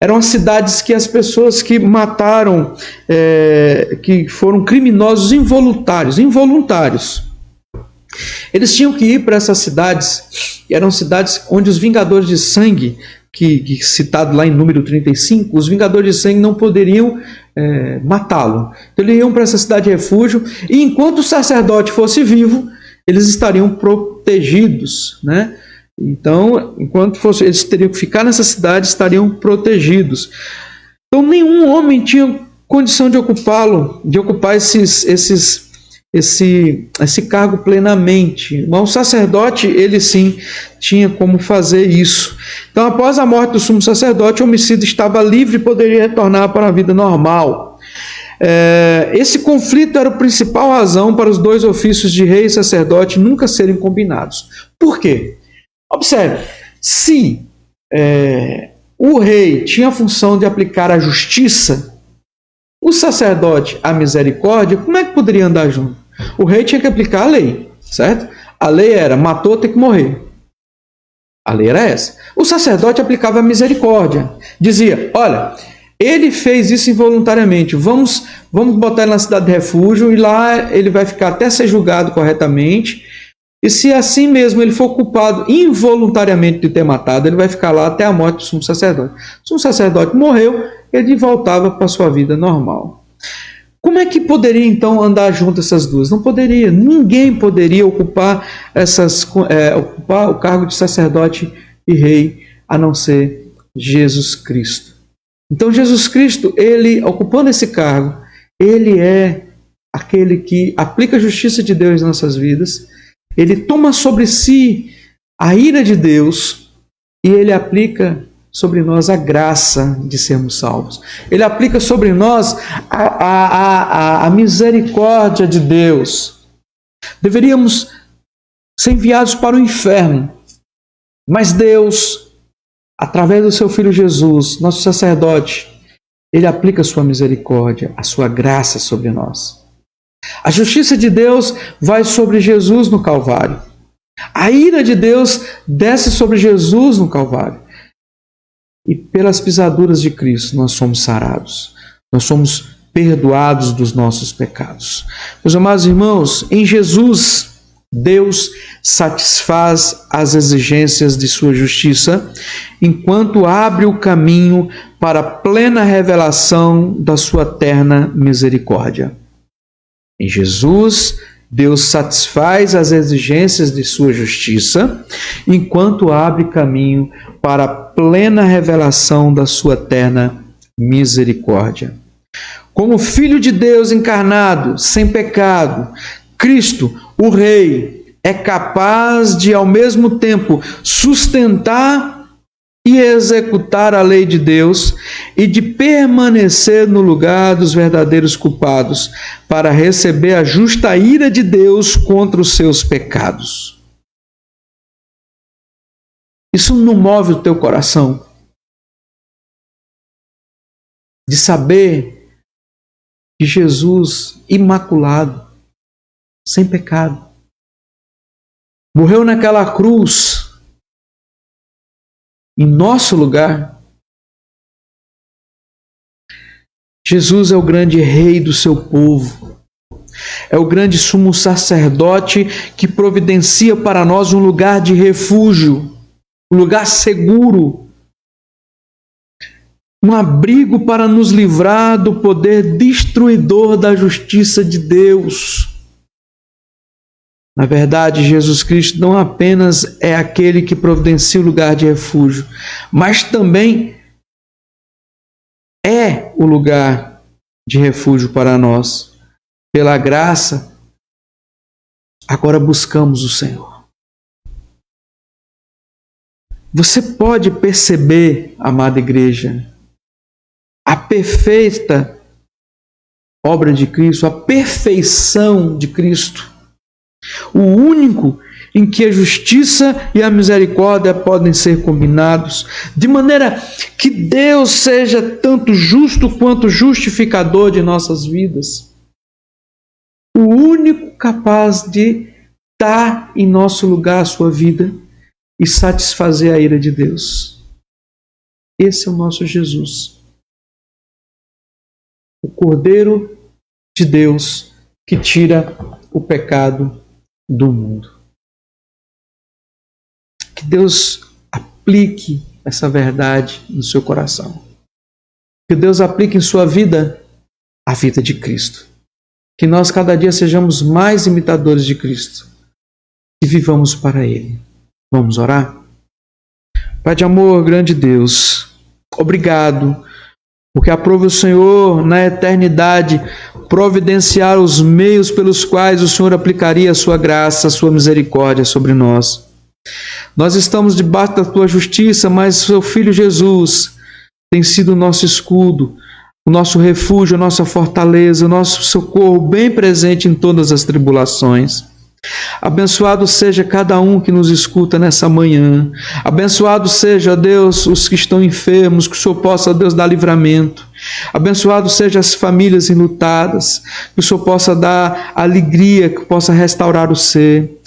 eram as cidades que as pessoas que mataram, que foram criminosos involuntários. Eles tinham que ir para essas cidades, e eram cidades onde os vingadores de sangue que citado lá em número 35, os vingadores de sangue não poderiam matá-lo. Então eles iam para essa cidade de refúgio, e enquanto o sacerdote fosse vivo, eles estariam protegidos, né? Então, enquanto eles teriam que ficar nessa cidade, estariam protegidos. Então, nenhum homem tinha condição de ocupar esse cargo plenamente. Mas o sacerdote, ele sim, tinha como fazer isso. Então, após a morte do sumo sacerdote, o homicida estava livre e poderia retornar para a vida normal. Esse conflito era a principal razão para os dois ofícios de rei e sacerdote nunca serem combinados. Por quê? Observe, se o rei tinha a função de aplicar a justiça, o sacerdote a misericórdia, como é que poderia andar junto? O rei tinha que aplicar a lei, certo? A lei era, matou, tem que morrer. A lei era essa. O sacerdote aplicava a misericórdia. Dizia, olha, ele fez isso involuntariamente, vamos botar ele na cidade de refúgio, e lá ele vai ficar até ser julgado corretamente. E se assim mesmo ele for culpado involuntariamente de ter matado, ele vai ficar lá até a morte do sumo sacerdote. O sumo sacerdote morreu, ele voltava para a sua vida normal. Como é que poderia então andar junto essas duas? Não poderia. Ninguém poderia ocupar o cargo de sacerdote e rei, a não ser Jesus Cristo. Então Jesus Cristo, ele ocupando esse cargo, ele é aquele que aplica a justiça de Deus em nossas vidas. Ele toma sobre si a ira de Deus e ele aplica sobre nós a graça de sermos salvos. Ele aplica sobre nós a misericórdia de Deus. Deveríamos ser enviados para o inferno, mas Deus, através do seu Filho Jesus, nosso sacerdote, ele aplica a sua misericórdia, a sua graça sobre nós. A justiça de Deus vai sobre Jesus no Calvário. A ira de Deus desce sobre Jesus no Calvário. E pelas pisaduras de Cristo nós somos sarados. Nós somos perdoados dos nossos pecados. Meus amados irmãos, em Jesus, Deus satisfaz as exigências de sua justiça, enquanto abre o caminho para a plena revelação da sua eterna misericórdia. Em Jesus, Deus satisfaz as exigências de sua justiça, enquanto abre caminho para a plena revelação da sua eterna misericórdia. Como Filho de Deus encarnado, sem pecado, Cristo, o Rei, é capaz de, ao mesmo tempo, sustentar e executar a lei de Deus e de permanecer no lugar dos verdadeiros culpados para receber a justa ira de Deus contra os seus pecados. Isso não move o teu coração? De saber que Jesus, imaculado, sem pecado, morreu naquela cruz em nosso lugar. Jesus é o grande rei do seu povo. É o grande sumo sacerdote que providencia para nós um lugar de refúgio, um lugar seguro, um abrigo para nos livrar do poder destruidor da justiça de Deus. Na verdade, Jesus Cristo não apenas é aquele que providencia o lugar de refúgio, mas também é o lugar de refúgio para nós. Pela graça, agora buscamos o Senhor. Você pode perceber, amada igreja, a perfeita obra de Cristo, a perfeição de Cristo. O único em que a justiça e a misericórdia podem ser combinados, de maneira que Deus seja tanto justo quanto justificador de nossas vidas. O único capaz de dar em nosso lugar a sua vida e satisfazer a ira de Deus. Esse é o nosso Jesus. O Cordeiro de Deus que tira o pecado do mundo. Que Deus aplique essa verdade no seu coração. Que Deus aplique em sua vida a vida de Cristo. Que nós cada dia sejamos mais imitadores de Cristo e vivamos para Ele. Vamos orar? Pai de amor, grande Deus, obrigado, porque aprove o Senhor na eternidade providenciar os meios pelos quais o Senhor aplicaria a sua graça, a sua misericórdia sobre nós. Nós estamos debaixo da tua justiça, mas o seu Filho Jesus tem sido o nosso escudo, o nosso refúgio, a nossa fortaleza, o nosso socorro bem presente em todas as tribulações. Abençoado seja cada um que nos escuta nessa manhã. Abençoado seja, Deus, os que estão enfermos, que o Senhor possa, Deus, dar livramento. Abençoado seja as famílias enlutadas, que o Senhor possa dar alegria, que possa restaurar o ser.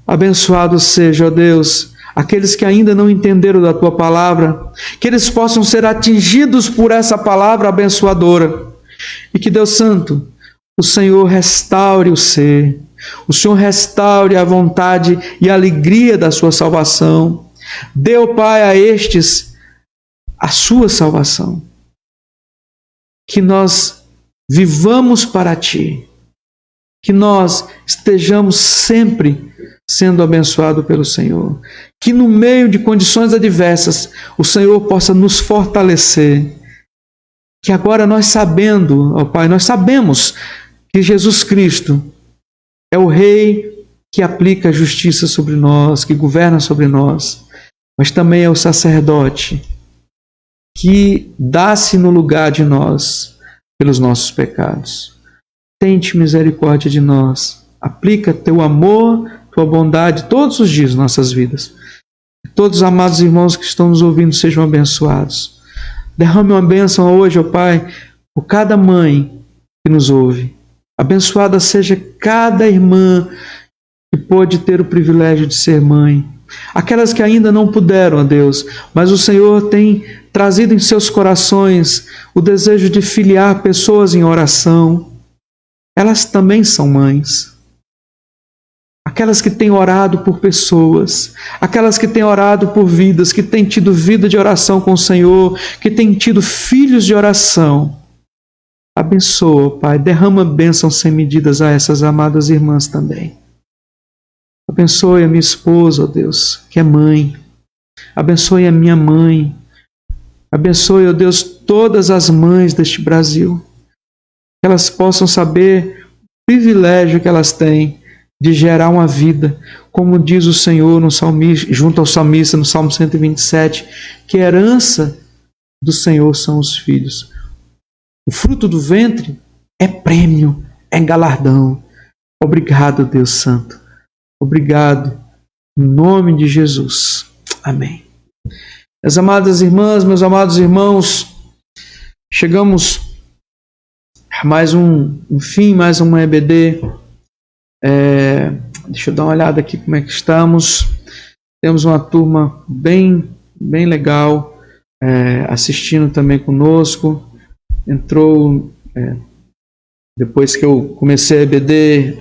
Abençoado seja, Deus, aqueles que ainda não entenderam da Tua palavra, que eles possam ser atingidos por essa palavra abençoadora. E que, Deus Santo, o Senhor restaure o ser. O Senhor restaure a vontade e a alegria da sua salvação. Dê, ó Pai, a estes a sua salvação. Que nós vivamos para Ti. Que nós estejamos sempre sendo abençoados pelo Senhor. Que no meio de condições adversas, o Senhor possa nos fortalecer. Que agora nós sabendo, ó Pai, nós sabemos que Jesus Cristo é o Rei que aplica a justiça sobre nós, que governa sobre nós, mas também é o sacerdote que dá-se no lugar de nós pelos nossos pecados. Tente misericórdia de nós, aplica teu amor, tua bondade todos os dias em nossas vidas. Que todos os amados irmãos que estão nos ouvindo sejam abençoados. Derrame uma bênção hoje, ó Pai, por cada mãe que nos ouve. Abençoada seja cada irmã que pôde ter o privilégio de ser mãe. Aquelas que ainda não puderam, ó Deus, mas o Senhor tem trazido em seus corações o desejo de filiar pessoas em oração. Elas também são mães. Aquelas que têm orado por pessoas, aquelas que têm orado por vidas, que têm tido vida de oração com o Senhor, que têm tido filhos de oração. Abençoa, Pai, derrama bênçãos sem medidas a essas amadas irmãs também. Abençoe a minha esposa, ó Deus, que é mãe. Abençoe a minha mãe. Abençoe, ó Deus, todas as mães deste Brasil. Que elas possam saber o privilégio que elas têm de gerar uma vida, como diz o Senhor no salmista, junto ao salmista no Salmo 127, que a herança do Senhor são os filhos. O fruto do ventre é prêmio, é galardão. Obrigado, Deus Santo. Obrigado, em nome de Jesus. Amém. Minhas amadas irmãs, meus amados irmãos, chegamos a mais um fim, mais uma EBD. Deixa eu dar uma olhada aqui como é que estamos. Temos uma turma bem legal assistindo também conosco. Entrou, depois que eu comecei a EBD,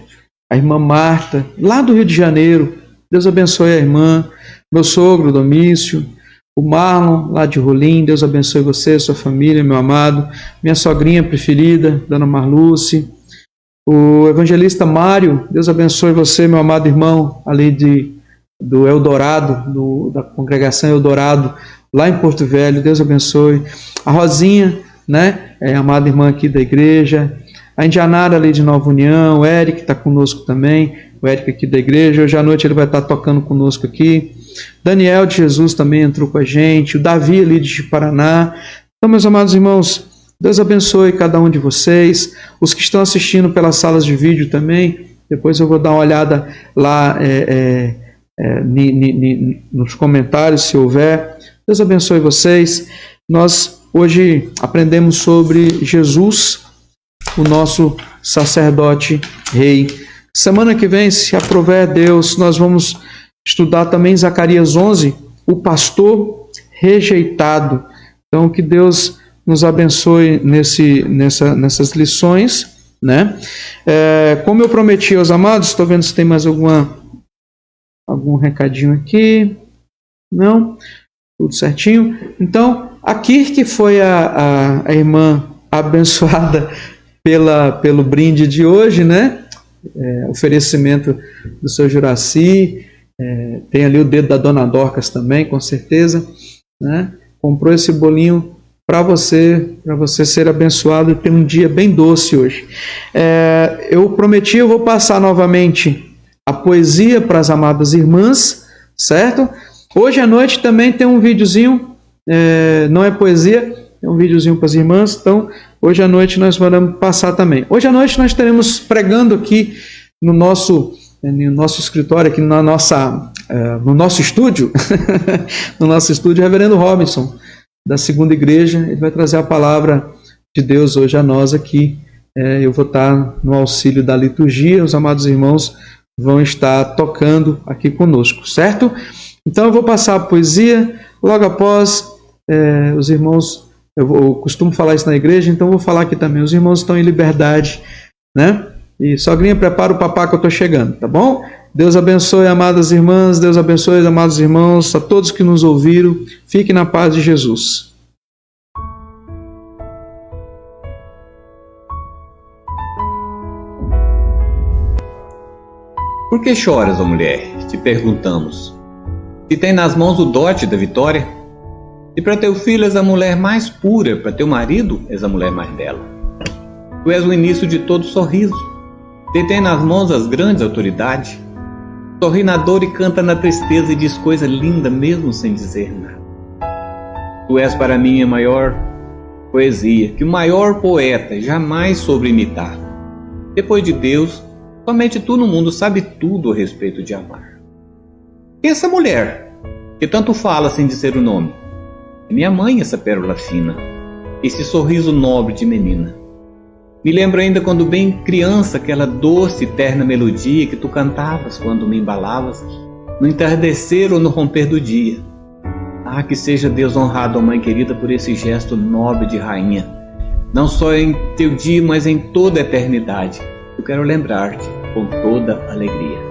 a irmã Marta, lá do Rio de Janeiro. Deus abençoe a irmã. Meu sogro, Domício. O Marlon, lá de Rolim. Deus abençoe você, sua família, meu amado. Minha sogrinha preferida, Dona Marluce. O evangelista Mário. Deus abençoe você, meu amado irmão, ali do Eldorado, da congregação Eldorado, lá em Porto Velho. Deus abençoe. A Rosinha, né? Amada irmã aqui da igreja. A Indianara ali de Nova União. O Eric está conosco também. O Eric aqui da igreja. Hoje à noite ele vai estar tocando conosco aqui. Daniel de Jesus também entrou com a gente. O Davi ali de Paraná. Então, meus amados irmãos, Deus abençoe cada um de vocês. Os que estão assistindo pelas salas de vídeo também. Depois eu vou dar uma olhada lá nos comentários, se houver. Deus abençoe vocês. Nós hoje aprendemos sobre Jesus, o nosso sacerdote rei. Semana que vem, se aprover Deus, nós vamos estudar também Zacarias 11, o pastor rejeitado. Então, que Deus nos abençoe nessas lições, né? Como eu prometi aos amados, estou vendo se tem mais algum recadinho aqui. Não? tudo certinho. Então, a Kirk foi a irmã abençoada pelo brinde de hoje, né? Oferecimento do seu Juraci, tem ali o dedo da Dona Dorcas também, com certeza, né? Comprou esse bolinho para você ser abençoado e ter um dia bem doce hoje. Eu prometi, eu vou passar novamente a poesia para as amadas irmãs, certo? Hoje à noite também tem um videozinho, não é poesia, é um videozinho para as irmãs, então hoje à noite nós vamos passar também. Hoje à noite nós teremos pregando aqui no nosso escritório, aqui no nosso estúdio, no nosso estúdio, o reverendo Robinson, da segunda igreja. Ele vai trazer a palavra de Deus hoje a nós aqui. Eu vou estar no auxílio da liturgia, os amados irmãos vão estar tocando aqui conosco, certo? Então eu vou passar a poesia, logo após os irmãos, eu costumo falar isso na igreja, então eu vou falar aqui também, os irmãos estão em liberdade, né? E sogrinha, prepara o papá que eu estou chegando, tá bom? Deus abençoe, amadas irmãs, Deus abençoe, amados irmãos, a todos que nos ouviram, fiquem na paz de Jesus. Por que choras, ó mulher? Te perguntamos. Se tem nas mãos o dote da vitória, e para teu filho és a mulher mais pura, para teu marido és a mulher mais bela. Tu és o início de todo sorriso, detém nas mãos as grandes autoridades, sorri na dor e canta na tristeza e diz coisa linda mesmo sem dizer nada. Tu és para mim a maior poesia que o maior poeta jamais soube imitar. Depois de Deus, somente tu no mundo sabe tudo a respeito de amar. Quem é essa mulher que tanto fala sem dizer o nome? É minha mãe, essa pérola fina, esse sorriso nobre de menina. Me lembro ainda quando bem criança, aquela doce e terna melodia que tu cantavas quando me embalavas, no entardecer ou no romper do dia. Ah, que seja Deus honrado, ó mãe querida, por esse gesto nobre de rainha. Não só em teu dia, mas em toda a eternidade. Eu quero lembrar-te com toda alegria.